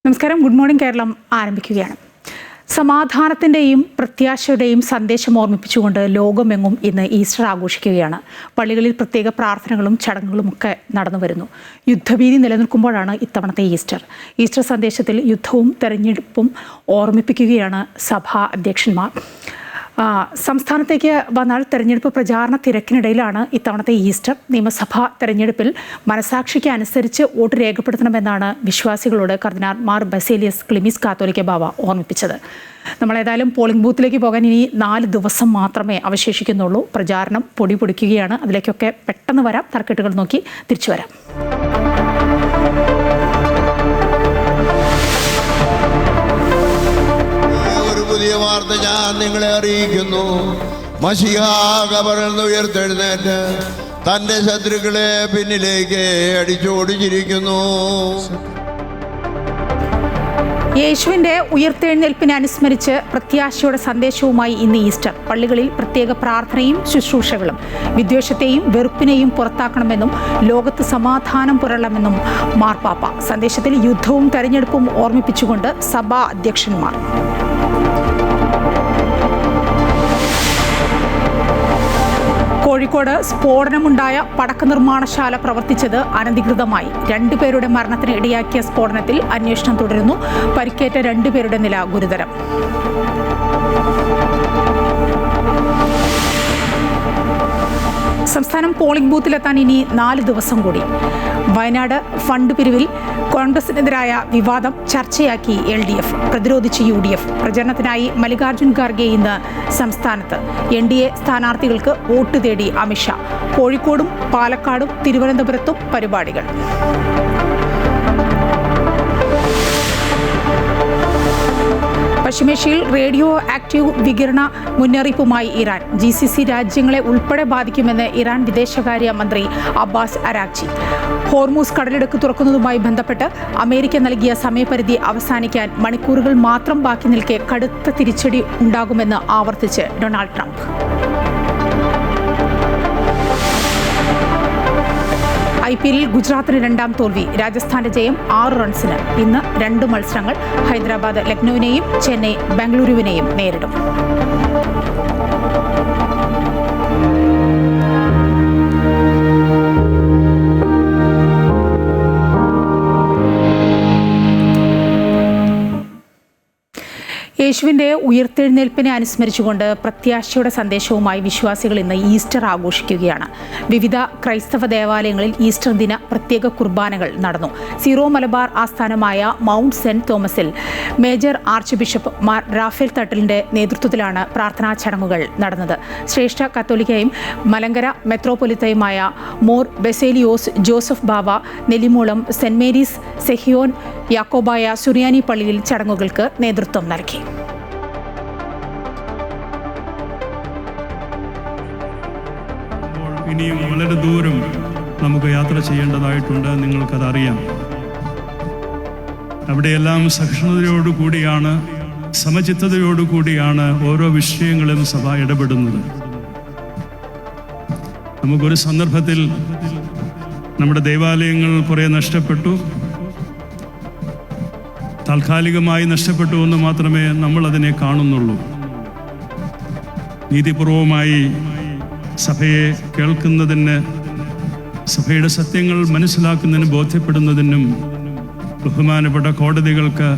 നമസ്കാരം. Good morning Keralam ആരംഭിക്കുകയാണ്. സമാധാനത്തിൻ്റെയും പ്രത്യാശയുടെയും സന്ദേശം ഓർമ്മിപ്പിച്ചുകൊണ്ട് ലോകമെങ്ങും ഇന്ന് ഈസ്റ്റർ ആഘോഷിക്കുകയാണ്. പള്ളികളിൽ പ്രത്യേക പ്രാർത്ഥനകളും ചടങ്ങുകളും ഒക്കെ നടന്നു വരുന്നു. യുദ്ധഭീതി നിലനിൽക്കുമ്പോഴാണ് ഇത്തവണത്തെ ഈസ്റ്റർ സന്ദേശത്തിൽ യുദ്ധവും തെരഞ്ഞെടുപ്പും ഓർമ്മിപ്പിക്കുകയാണ് സഭാ അധ്യക്ഷന്മാർ. സംസ്ഥാനത്തേക്ക് വന്നാൽ തെരഞ്ഞെടുപ്പ് പ്രചാരണ തിരക്കിനിടയിലാണ് ഇത്തവണത്തെ ഈസ്റ്റർ. നിയമസഭാ തെരഞ്ഞെടുപ്പിൽ മനസാക്ഷിക്ക് അനുസരിച്ച് വോട്ട് രേഖപ്പെടുത്തണമെന്നാണ് വിശ്വാസികളോട് കർദിനാൾ മാർ ബസേലിയസ് ക്ലിമീസ് കാത്തോലിക്ക ബാവ ഓർമ്മിപ്പിച്ചത്. നമ്മളേതായാലും പോളിംഗ് ബൂത്തിലേക്ക് പോകാൻ ഇനി 4 ദിവസം മാത്രമേ അവശേഷിക്കുന്നുള്ളൂ. പ്രചാരണം പൊടിപൊടിക്കുകയാണ്. അതിലേക്കൊക്കെ പെട്ടെന്ന് വരാം. തർക്കെട്ടുകൾ നോക്കി തിരിച്ചു വരാം. പുതിയ വാർത്ത ഞാൻ നിങ്ങളെ അറിയിക്കുന്നു. മശിഹാ ഖബറിൽ നിന്ന് ഉയർത്തെഴുന്നേറ്റ് തന്റെ ശത്രുക്കളെ പിന്നിലേക്ക് അടിച്ചോടിച്ചിരിക്കുന്നു. യേശുവിന്റെ ഉയർത്തെഴുന്നേൽപ്പിനെ അനുസ്മരിച്ച് പ്രത്യാശയുടെ സന്ദേശവുമായി ഇന്ന് ഈസ്റ്റർ. പള്ളികളിൽ പ്രത്യേക പ്രാർത്ഥനയും ശുശ്രൂഷകളും. വിദ്വേഷത്തെയും വെറുപ്പിനെയും പുറത്താക്കണമെന്നും ലോകത്ത് സമാധാനം പുരളണമെന്നും മാർപ്പാപ്പ. സന്ദേശത്തിൽ യുദ്ധവും തെരഞ്ഞെടുപ്പും ഓർമ്മിപ്പിച്ചുകൊണ്ട് സഭാ അധ്യക്ഷന്മാർ. കോഴിക്കോട് സ്ഫോടനമുണ്ടായ പടക്ക നിർമ്മാണശാല പ്രവർത്തിച്ചത് അനധികൃതമായി. 2 പേരുടെ മരണത്തിന് ഇടയാക്കിയ സ്ഫോടനത്തിൽ അന്വേഷണം തുടരുന്നു. പരിക്കേറ്റ 2 പേരുടെ നില ഗുരുതരം. സംസ്ഥാനം പോളിംഗ് ബൂത്തിലെത്താൻ ഇനി 4 ദിവസം കൂടി. വയനാട് ഫണ്ട് പിരിവിൽ കോൺഗ്രസിനെതിരായ വിവാദം ചർച്ചയാക്കി LDF, പ്രതിരോധിച്ച് UDF. പ്രചരണത്തിനായി മല്ലികാർജ്ജുൻ ഖാർഗെ ഇന്ന് സംസ്ഥാനത്ത്. NDA സ്ഥാനാർത്ഥികൾക്ക് വോട്ട് തേടി അമിത്ഷാ. കോഴിക്കോടും പാലക്കാടും തിരുവനന്തപുരത്തും പരിപാടികൾ. പശ്ചിമേഷ്യയിൽ റേഡിയോ ആക്റ്റീവ് വികിരണ മുന്നറിയിപ്പുമായി ഇറാൻ. GCC രാജ്യങ്ങളെ ഉൾപ്പെടെ ബാധിക്കുമെന്ന് ഇറാൻ വിദേശകാര്യ മന്ത്രി അബ്ബാസ് അരാക്ചി. ഹോർമൂസ് കടലിടുക്ക് തുറക്കുന്നതുമായി ബന്ധപ്പെട്ട് അമേരിക്ക നൽകിയ സമയപരിധി അവസാനിക്കാൻ മണിക്കൂറുകൾ മാത്രം ബാക്കി നിൽക്കെ കടുത്ത തിരിച്ചടി ഉണ്ടാകുമെന്ന് ആവർത്തിച്ച് ഡൊണാൾഡ് ട്രംപ്. IPL ഗുജറാത്തിന് 2ാം തോൽവി. രാജസ്ഥാന്റെ ജയം 6 റൺസിന്. ഇന്ന് 2 മത്സരങ്ങൾ. ഹൈദരാബാദ് ലക്നൌവിനെയും ചെന്നൈ ബംഗളൂരുവിനെയും നേരിടും. യേശുവിൻ്റെ ഉയർത്തെഴുന്നേൽപ്പിനെ അനുസ്മരിച്ചുകൊണ്ട് പ്രത്യാശയുടെ സന്ദേശവുമായി വിശ്വാസികൾ ഇന്ന് ഈസ്റ്റർ ആഘോഷിക്കുകയാണ്. വിവിധ ക്രൈസ്തവ ദേവാലയങ്ങളിൽ ഈസ്റ്റർ ദിന പ്രത്യേക കുർബാനകൾ നടന്നു. സീറോ മലബാർ ആസ്ഥാനമായ മൗണ്ട് സെന്റ് തോമസിൽ major archbishop Mar Raphael തട്ടലിൻ്റെ നേതൃത്വത്തിലാണ് പ്രാർത്ഥനാ ചടങ്ങുകൾ നടന്നത്. ശ്രേഷ്ഠ കത്തോലിക്കയും മലങ്കര മെത്രോപൊലിത്തയുമായ മോർ ബെസേലിയോസ് ജോസഫ് ബാവ നെല്ലിമൂളം സെന്റ് മേരീസ് സെഹിയോൻ യാക്കോബായ സുറിയാനി പള്ളിയിൽ ചടങ്ങുകൾക്ക് നേതൃത്വം നൽകി. ഇനിയും വളരെ ദൂരം നമുക്ക് യാത്ര ചെയ്യേണ്ടതായിട്ടുണ്ട്. നിങ്ങൾക്കതറിയാം. അവിടെയെല്ലാം സഹിഷ്ണുതയോടുകൂടിയാണ്, സമചിത്തതയോടുകൂടിയാണ് ഓരോ വിഷയങ്ങളും സഭ ഇടപെടുന്നത്. നമുക്കൊരു സന്ദർഭത്തിൽ നമ്മുടെ ദേവാലയങ്ങൾ കുറേ നഷ്ടപ്പെട്ടു. താൽക്കാലികമായി നഷ്ടപ്പെട്ടു എന്ന് മാത്രമേ നമ്മൾ അതിനെ കാണുന്നുള്ളൂ. നീതിപൂർവമായി സഭയെ കേൾക്കുന്നതിന്, സഭയുടെ സത്യങ്ങൾ മനസ്സിലാക്കുന്നതിന്, ബോധ്യപ്പെടുന്നതിനും ബഹുമാനപ്പെട്ട കോടതികൾക്ക്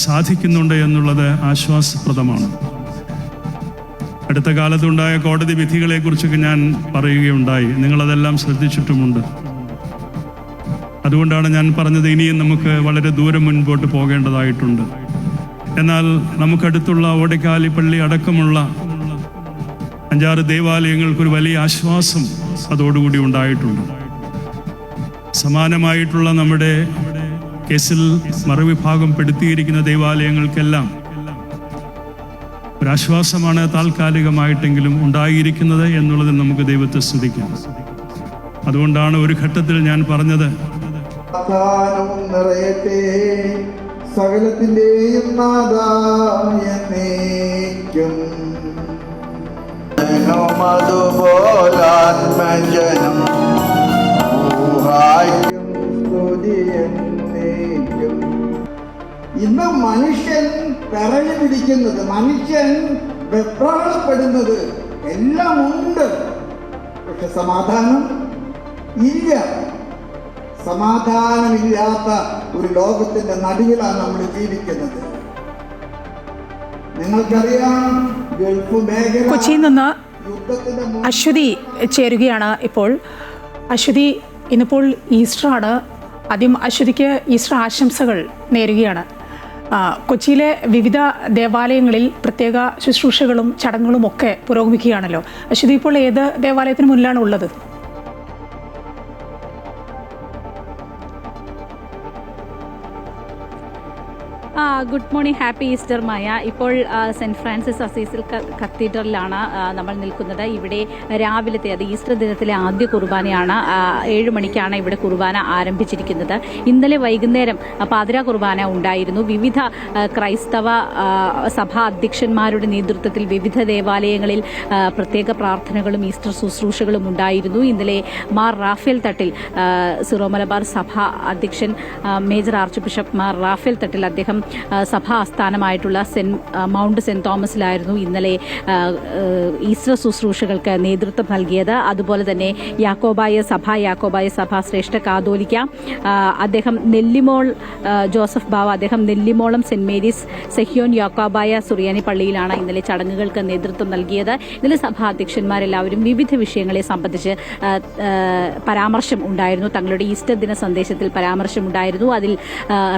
സാധിക്കുന്നുണ്ട് എന്നുള്ളത് ആശ്വാസപ്രദമാണ്. അടുത്ത കാലത്തുണ്ടായ കോടതി വിധികളെക്കുറിച്ചൊക്കെ ഞാൻ പറയുകയുണ്ടായി. നിങ്ങളതെല്ലാം ശ്രദ്ധിച്ചിട്ടുമുണ്ട്. അതുകൊണ്ടാണ് ഞാൻ പറഞ്ഞത്, ഇനിയും നമുക്ക് വളരെ ദൂരം മുൻപോട്ട് പോകേണ്ടതായിട്ടുണ്ട്. എന്നാൽ നമുക്കടുത്തുള്ള ഓടക്കാലി പള്ളി അടക്കമുള്ള 5-6 ദേവാലയങ്ങൾക്കൊരു വലിയ ആശ്വാസം അതോടുകൂടി ഉണ്ടായിട്ടുണ്ട്. സമാനമായിട്ടുള്ള നമ്മുടെ കേസിൽ മറുവിഭാഗം പെടുത്തിയിരിക്കുന്ന ദേവാലയങ്ങൾക്കെല്ലാം ഒരാശ്വാസമാണ് താൽക്കാലികമായിട്ടെങ്കിലും ഉണ്ടായിരിക്കുന്നത് എന്നുള്ളത് നമുക്ക് ദൈവത്തെ സ്തുതിക്കാം. അതുകൊണ്ടാണ് ഒരു ഘട്ടത്തിൽ ഞാൻ പറഞ്ഞത്, നിറയട്ടെ സകലത്തിന്റെയും നാഥായ എന്നേക്കും. അതുപോലാത്മജനം ഊഹായ്ക്കും സ്തുതി എന്നേക്കും. ഇന്ന് മനുഷ്യൻ പിറകെ പിടിക്കുന്നത്, മനുഷ്യൻ വെപ്രാളപ്പെടുന്നത് എല്ലാം ഉണ്ട്, പക്ഷെ സമാധാനം ഇല്ല. സമാധാനമില്ലാത്ത ഒരു ലോകത്തിന്റെ നടുവിലാണ് നമ്മൾ ജീവിക്കുന്നത്. നിങ്ങൾക്കറിയാം, ഗൾഫ് മേഖല കൊച്ചിയിൽ നിന്ന് യുദ്ധത്തിന്റെ അശ്വതി ചേരുകയാണ് ഇപ്പോൾ. അശ്വതി, ഇന്നിപ്പോൾ ഈസ്റ്ററാണ്. ആദ്യം അശ്വതിക്ക് ഈസ്റ്റർ ആശംസകൾ നേരുകയാണ്. കൊച്ചിയിലെ വിവിധ ദേവാലയങ്ങളിൽ പ്രത്യേക ശുശ്രൂഷകളും ചടങ്ങുകളും ഒക്കെ പുരോഗമിക്കുകയാണല്ലോ. അശ്വതി ഇപ്പോൾ ഏത് ദേവാലയത്തിന് മുന്നിലാണ് ഉള്ളത്? ഗുഡ് മോർണിംഗ്, ഹാപ്പി ഈസ്റ്റർ മായ. ഇപ്പോൾ സെൻറ്റ് ഫ്രാൻസിസ് അസീസിൽ കത്തീഡ്രലിലാണ് നമ്മൾ നിൽക്കുന്നത്. ഇവിടെ രാവിലത്തെ, അത് ഈസ്റ്റർ ദിനത്തിലെ ആദ്യ കുർബാനയാണ്. 7 മണിക്കാണ് ഇവിടെ കുർബാന ആരംഭിച്ചിരിക്കുന്നത്. ഇന്നലെ വൈകുന്നേരം പാതിരാ കുർബാന ഉണ്ടായിരുന്നു. വിവിധ ക്രൈസ്തവ സഭാ അധ്യക്ഷന്മാരുടെ നേതൃത്വത്തിൽ വിവിധ ദേവാലയങ്ങളിൽ പ്രത്യേക പ്രാർത്ഥനകളും ഈസ്റ്റർ ശുശ്രൂഷകളും ഉണ്ടായിരുന്നു. ഇന്നലെ മാർ റാഫേൽ തട്ടിൽ, സിറോ മലബാർ സഭ അധ്യക്ഷൻ major archbishop Mar Raphael Thattil, അദ്ദേഹം സഭാ ആസ്ഥാനമായിട്ടുള്ള മൗണ്ട് സെന്റ് തോമസിലായിരുന്നു ഇന്നലെ ഈസ്റ്റർ ശുശ്രൂഷകൾക്ക് നേതൃത്വം നൽകിയത്. അതുപോലെ തന്നെ യാക്കോബായ സഭ ശ്രേഷ്ഠ കാതോലിക്ക അദ്ദേഹം നെല്ലിമോൾ ജോസഫ് ബാവ, അദ്ദേഹം നെല്ലിമോളം സെന്റ് മേരീസ് സെഹ്യോൻ യാക്കോബായ സുറിയാനി പള്ളിയിലാണ് ഇന്നലെ ചടങ്ങുകൾക്ക് നേതൃത്വം നൽകിയത്. ഇന്നലെ സഭാ അധ്യക്ഷന്മാരെല്ലാവരും വിവിധ വിഷയങ്ങളെ സംബന്ധിച്ച് പരാമർശം ഉണ്ടായിരുന്നു. തങ്ങളുടെ ഈസ്റ്റർ ദിന സന്ദേശത്തിൽ പരാമർശം ഉണ്ടായിരുന്നു. അതിൽ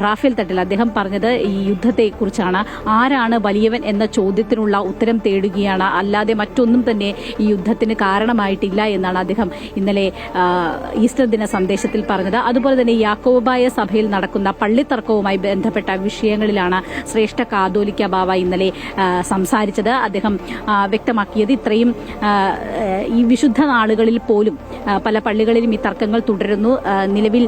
റാഫേൽ തട്ടിൽ അദ്ദേഹം പറഞ്ഞത് ഈ യുദ്ധത്തെക്കുറിച്ചാണ്. ആരാണ് വലിയവൻ എന്ന ചോദ്യത്തിനുള്ള ഉത്തരം തേടുകയാണ്, അല്ലാതെ മറ്റൊന്നും തന്നെ ഈ യുദ്ധത്തിന് കാരണമായിട്ടില്ല എന്നാണ് അദ്ദേഹം ഇന്നലെ ഈസ്റ്റർ ദിന സന്ദേശത്തിൽ പറഞ്ഞത്. അതുപോലെ തന്നെ യാക്കോബായ സഭയിൽ നടക്കുന്ന പള്ളിത്തർക്കവുമായി ബന്ധപ്പെട്ട വിഷയങ്ങളിലാണ് ശ്രേഷ്ഠ കാതോലിക്ക ബാവ ഇന്നലെ സംസാരിച്ചത്. അദ്ദേഹം വ്യക്തമാക്കിയത്, ഇത്രയും ഈ വിശുദ്ധ നാളുകളിൽ പോലും പല പള്ളികളിലും ഈ തർക്കങ്ങൾ തുടരുന്നു. നിലവിൽ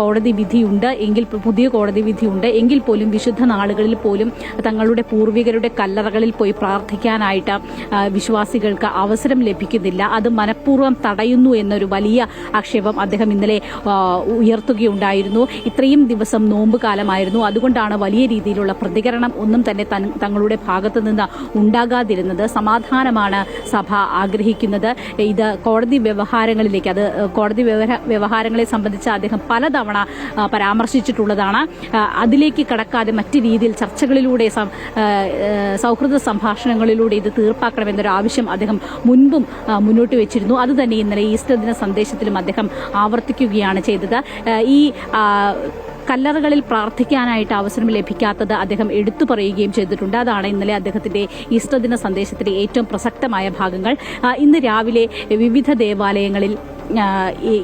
കോടതി വിധിയുണ്ട് എങ്കിൽ, പുതിയ കോടതി വിധിയുണ്ട് എങ്കിൽ പോലും വിശുദ്ധ നാളുകളിൽ പോലും തങ്ങളുടെ പൂർവികരുടെ കല്ലറകളിൽ പോയി പ്രാർത്ഥിക്കാനായിട്ട് വിശ്വാസികൾക്ക് അവസരം ലഭിക്കുന്നില്ല. അത് മനഃപൂർവ്വം തടയുന്നു എന്നൊരു വലിയ ആക്ഷേപം അദ്ദേഹം ഇന്നലെ ഉയർത്തുകയുണ്ടായിരുന്നു. ഇത്രയും ദിവസം നോമ്പ് കാലമായിരുന്നു, അതുകൊണ്ടാണ് വലിയ രീതിയിലുള്ള പ്രതികരണം ഒന്നും തന്നെ തങ്ങളുടെ ഭാഗത്തു നിന്ന് ഉണ്ടാകാതിരുന്നത്. സമാധാനമാണ് സഭ ആഗ്രഹിക്കുന്നത്. ഇത് കോടതി വ്യവഹാരങ്ങളിലേക്ക്, അത് കോടതി വ്യവഹാരങ്ങളെ സംബന്ധിച്ച് അദ്ദേഹം പലതവണ പരാമർശിച്ചിട്ടുള്ളതാണ്. അതിലേക്ക് കടക്കാതെ മറ്റു രീതിയിൽ ചർച്ചകളിലൂടെ, സൗഹൃദ സംഭാഷണങ്ങളിലൂടെ ഇത് തീർപ്പാക്കണമെന്നൊരു ആവശ്യം അദ്ദേഹം മുൻപും മുന്നോട്ട് വെച്ചിരുന്നു. അതുതന്നെ ഇന്നലെ ഈസ്റ്റർ ദിന സന്ദേശത്തിലും അദ്ദേഹം ആവർത്തിക്കുകയാണ് ചെയ്തത്. ഈ കല്ലറകളിൽ പ്രാർത്ഥിക്കാനായിട്ട് അവസരം ലഭിക്കാത്തത് അദ്ദേഹം എടുത്തു പറയുകയും ചെയ്തിട്ടുണ്ട്. അതാണ് ഇന്നലെ അദ്ദേഹത്തിന്റെ ഈസ്റ്റർ ദിന സന്ദേശത്തിലെ ഏറ്റവും പ്രസക്തമായ ഭാഗങ്ങൾ. ഇന്ന് രാവിലെ വിവിധ ദേവാലയങ്ങളിൽ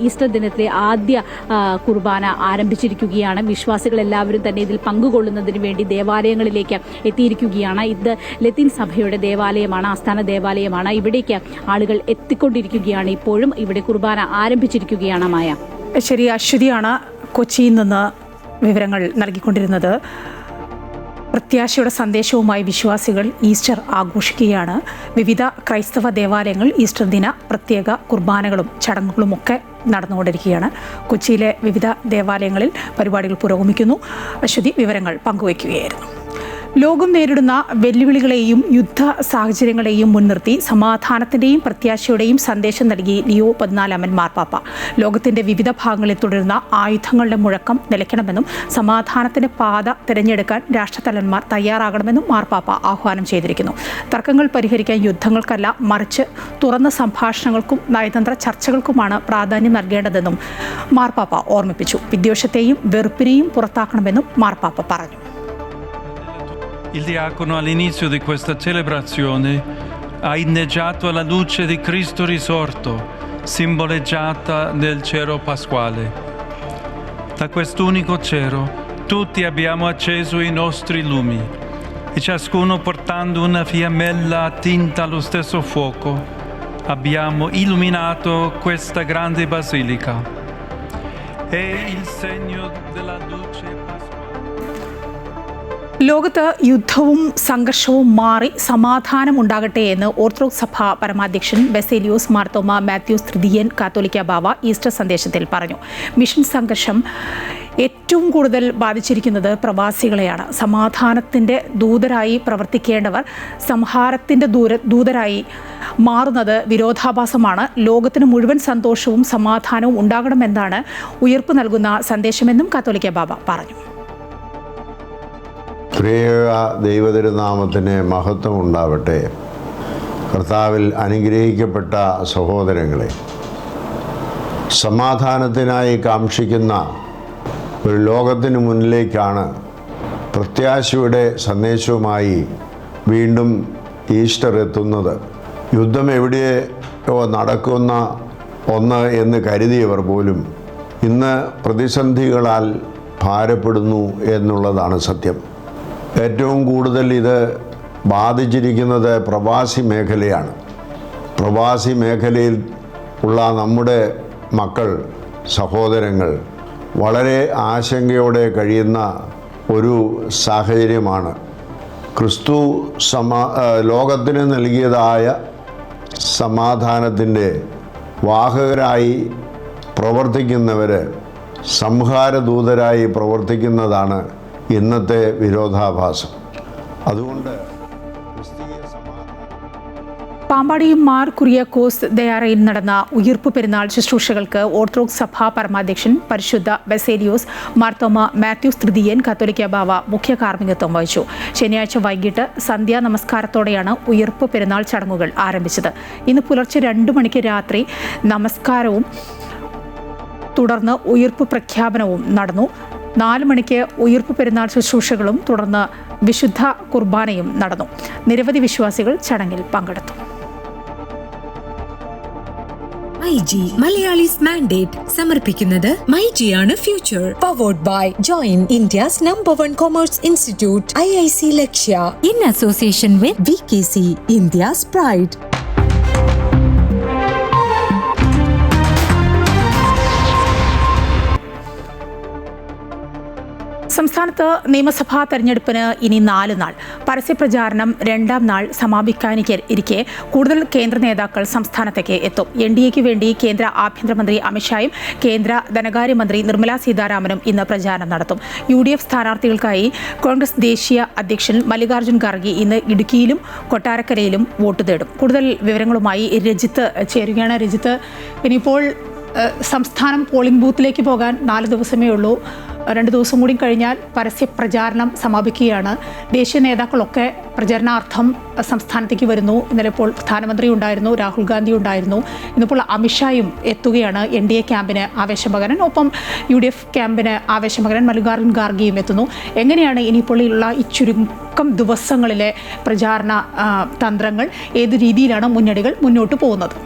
ഈസ്റ്റർ ദിനത്തിലെ ആദ്യ കുർബാന ആരംഭിച്ചിരിക്കുകയാണ്. വിശ്വാസികളെല്ലാവരും തന്നെ ഇതിൽ പങ്കുകൊള്ളുന്നതിന് വേണ്ടി ദേവാലയങ്ങളിലേക്ക് എത്തിയിരിക്കുകയാണ്. ഇത് ലത്തീൻ സഭയുടെ ദേവാലയമാണ്, ആസ്ഥാന ദേവാലയമാണ്. ഇവിടേക്ക് ആളുകൾ എത്തിക്കൊണ്ടിരിക്കുകയാണ്. ഇപ്പോഴും ഇവിടെ കുർബാന ആരംഭിച്ചിരിക്കുകയാണ്. മായ. ശരി, അശ്വതിയാണ് കൊച്ചിയിൽ നിന്ന് വിവരങ്ങൾ നൽകിക്കൊണ്ടിരുന്നത്. പ്രത്യാശയുടെ സന്ദേശവുമായി വിശ്വാസികൾ ഈസ്റ്റർ ആഘോഷിക്കുകയാണ്. വിവിധ ക്രൈസ്തവ ദേവാലയങ്ങൾ ഈസ്റ്റർ ദിന പ്രത്യേക കുർബാനകളും ചടങ്ങുകളുമൊക്കെ നടന്നുകൊണ്ടിരിക്കുകയാണ്. കൊച്ചിയിലെ വിവിധ ദേവാലയങ്ങളിൽ പരിപാടികൾ പുരോഗമിക്കുന്നു. അശ്വതി വിവരങ്ങൾ പങ്കുവയ്ക്കുകയായിരുന്നു. ലോകം നേരിടുന്ന വെല്ലുവിളികളെയും യുദ്ധ സാഹചര്യങ്ങളെയും മുൻനിർത്തി സമാധാനത്തിൻ്റെയും പ്രത്യാശയുടെയും സന്ദേശം നൽകി ലിയോ 14 മാർപ്പാപ്പ. ലോകത്തിൻ്റെ വിവിധ ഭാഗങ്ങളിൽ തുടരുന്ന ആയുധങ്ങളുടെ മുഴക്കം നിലയ്ക്കണമെന്നും സമാധാനത്തിൻ്റെ പാത തിരഞ്ഞെടുക്കാൻ രാഷ്ട്രതലവന്മാർ തയ്യാറാകണമെന്നും മാർപ്പാപ്പ ആഹ്വാനം ചെയ്തിരിക്കുന്നു. തർക്കങ്ങൾ പരിഹരിക്കാൻ യുദ്ധങ്ങൾക്കല്ല, മറിച്ച് തുറന്ന സംഭാഷണങ്ങൾക്കും നയതന്ത്ര ചർച്ചകൾക്കുമാണ് പ്രാധാന്യം നൽകേണ്ടതെന്നും മാർപ്പാപ്പ ഓർമ്മിപ്പിച്ചു. വിദ്വേഷത്തെയും വെറുപ്പിനെയും പുറത്താക്കണമെന്നും മാർപ്പാപ്പ പറഞ്ഞു. Il diacono all'inizio di questa celebrazione ha inneggiato alla luce di Cristo risorto, simboleggiata nel cero pasquale. Da quest'unico cero tutti abbiamo acceso i nostri lumi e ciascuno portando una fiammella attinta allo stesso fuoco abbiamo illuminato questa grande basilica. È il segno della luce pasquale. ലോകത്ത് യുദ്ധവും സംഘർഷവും മാറി സമാധാനം ഉണ്ടാകട്ടെ എന്ന് orthodox സഭ പരമാധ്യക്ഷൻ ബസേലിയോസ് മാർത്തോമ മാത്യൂസ് തൃതീയൻ കാത്തോലിക്ക ബാവ Easter സന്ദേശത്തിൽ പറഞ്ഞു. Mission സംഘർഷം ഏറ്റവും കൂടുതൽ ബാധിച്ചിരിക്കുന്നത് പ്രവാസികളെയാണ്. സമാധാനത്തിൻ്റെ ദൂതരായി പ്രവർത്തിക്കേണ്ടവർ സംഹാരത്തിൻ്റെ ദൂതരായി മാറുന്നത് വിരോധാഭാസമാണ്. ലോകത്തിന് മുഴുവൻ സന്തോഷവും സമാധാനവും ഉണ്ടാകണമെന്നാണ് ഉയർപ്പ് നൽകുന്ന സന്ദേശമെന്നും കത്തോലിക്ക ബാബ പറഞ്ഞു. ത്രിയേക ദൈവതിരുനാമത്തിന് മഹത്വം ഉണ്ടാവട്ടെ. കർത്താവിൽ അനുഗ്രഹിക്കപ്പെട്ട സഹോദരങ്ങളെ, സമാധാനത്തിനായി കാംക്ഷിക്കുന്ന ഒരു ലോകത്തിന് മുന്നിലേക്കാണ് പ്രത്യാശയുടെ സന്ദേശവുമായി വീണ്ടും ഈസ്റ്റർ എത്തുന്നത്. യുദ്ധം എവിടെയോ നടക്കുന്ന ഒന്ന് എന്ന് കരുതിയവർ പോലും ഇന്ന് പ്രതിസന്ധികളാൽ ഭാരപ്പെടുന്നു എന്നുള്ളതാണ് സത്യം. ഏറ്റവും കൂടുതൽ ഇത് ബാധിച്ചിരിക്കുന്നത് പ്രവാസി മേഖലയാണ്. പ്രവാസി മേഖലയിൽ ഉള്ള നമ്മുടെ മക്കൾ, സഹോദരങ്ങൾ വളരെ ആശങ്കയോടെ കഴിയുന്ന ഒരു സാഹചര്യമാണ്. ക്രിസ്തു ലോകത്തിന് നൽകിയതായ സമാധാനത്തിൻ്റെ വാഹകരായി പ്രവർത്തിക്കുന്നവർ സംഹാരദൂതരായി പ്രവർത്തിക്കുന്നതാണ് ഇന്നത്തെ വിരോധാഭാസം. അതുകൊണ്ട് പാമ്പാടി മാർ കുറിയാക്കോസ് ദയാറയിൽ നടന്ന ഉയിർപ്പ് പെരുന്നാൾ ശുശ്രൂഷകൾക്ക് ഓർത്തഡോക്സ് സഭാ പരമാധ്യക്ഷൻ പരിശുദ്ധ ബസേലിയോസ് മാർത്തോമ മാത്യൂസ് തൃതീയൻ കത്തോലിക്ക ബാവ മുഖ്യ കാർമ്മികത്വം വഹിച്ചു. ശനിയാഴ്ച വൈകിട്ട് സന്ധ്യാ നമസ്കാരത്തോടെയാണ് ഉയിർപ്പ് പെരുന്നാൾ ചടങ്ങുകൾ ആരംഭിച്ചത്. ഇന്ന് പുലർച്ചെ 2 മണിക്ക് രാത്രി നമസ്കാരവും തുടർന്ന് ഉയിർപ്പ് പ്രഖ്യാപനവും നടന്നു. 4 മണിക്ക് ഉയിർപ്പ് പെരുന്നാൾ ശുശ്രൂഷകളും തുടർന്ന് വിശുദ്ധ കുർബാനയും നടന്നു. നിരവധി വിശ്വാസികൾ ചടങ്ങിൽ പങ്കെടുത്തു. മൈജി മലയാളീസ് മാൻഡേറ്റ് സമർപ്പിക്കുന്നത് മൈജിയാണ് future. Powered by join India's #1 commerce institute IIC Lakshya in association with VKC India's pride. സംസ്ഥാനത്ത് നിയമസഭാ തെരഞ്ഞെടുപ്പിന് ഇനി 4 നാൾ. പരസ്യപ്രചാരണം 2ാം നാൾ സമാപിക്കാനിരിക്കെ കൂടുതൽ കേന്ദ്ര നേതാക്കൾ സംസ്ഥാനത്തേക്ക് എത്തും. NDAക്ക് വേണ്ടി കേന്ദ്ര ആഭ്യന്തരമന്ത്രി അമിത്ഷായും കേന്ദ്ര ധനകാര്യമന്ത്രി നിർമ്മലാ സീതാരാമനും ഇന്ന് പ്രചാരണം നടത്തും. UDF സ്ഥാനാർത്ഥികൾക്കായി കോൺഗ്രസ് ദേശീയ അധ്യക്ഷൻ മല്ലികാർജ്ജുൻ ഖാർഗെ ഇന്ന് ഇടുക്കിയിലും കൊട്ടാരക്കരയിലും വോട്ട് തേടും. കൂടുതൽ വിവരങ്ങളുമായി രജിത്ത് ചേരുകയാണ്. രജിത്ത്, ഇനിയിപ്പോൾ സംസ്ഥാനം പോളിംഗ് ബൂത്തിലേക്ക് പോകാൻ 4 ദിവസമേ ഉള്ളൂ. 2 ദിവസം കൂടി കഴിഞ്ഞാൽ പരസ്യ പ്രചാരണം സമാപിക്കുകയാണ്. ദേശീയ നേതാക്കളൊക്കെ പ്രചരണാർത്ഥം സംസ്ഥാനത്തേക്ക് വരുന്നു. ഇന്നലെ ഇപ്പോൾ പ്രധാനമന്ത്രി ഉണ്ടായിരുന്നു, രാഹുൽ ഗാന്ധി ഉണ്ടായിരുന്നു. ഇന്നിപ്പോൾ അമിത്ഷായും എത്തുകയാണ് NDA ക്യാമ്പിന് ആവേശം പകരാൻ. ഒപ്പം UDF ക്യാമ്പിന് ആവേശം പകരാൻ മല്ലികാർജ്ജുൻ ഖാർഗെയും എത്തുന്നു. എങ്ങനെയാണ് ഇനിയിപ്പോൾ ഉള്ള ഈ ചുരുക്കം ദിവസങ്ങളിലെ പ്രചാരണ തന്ത്രങ്ങൾ? ഏത് രീതിയിലാണ് മുന്നണികൾ മുന്നോട്ട് പോകുന്നത്?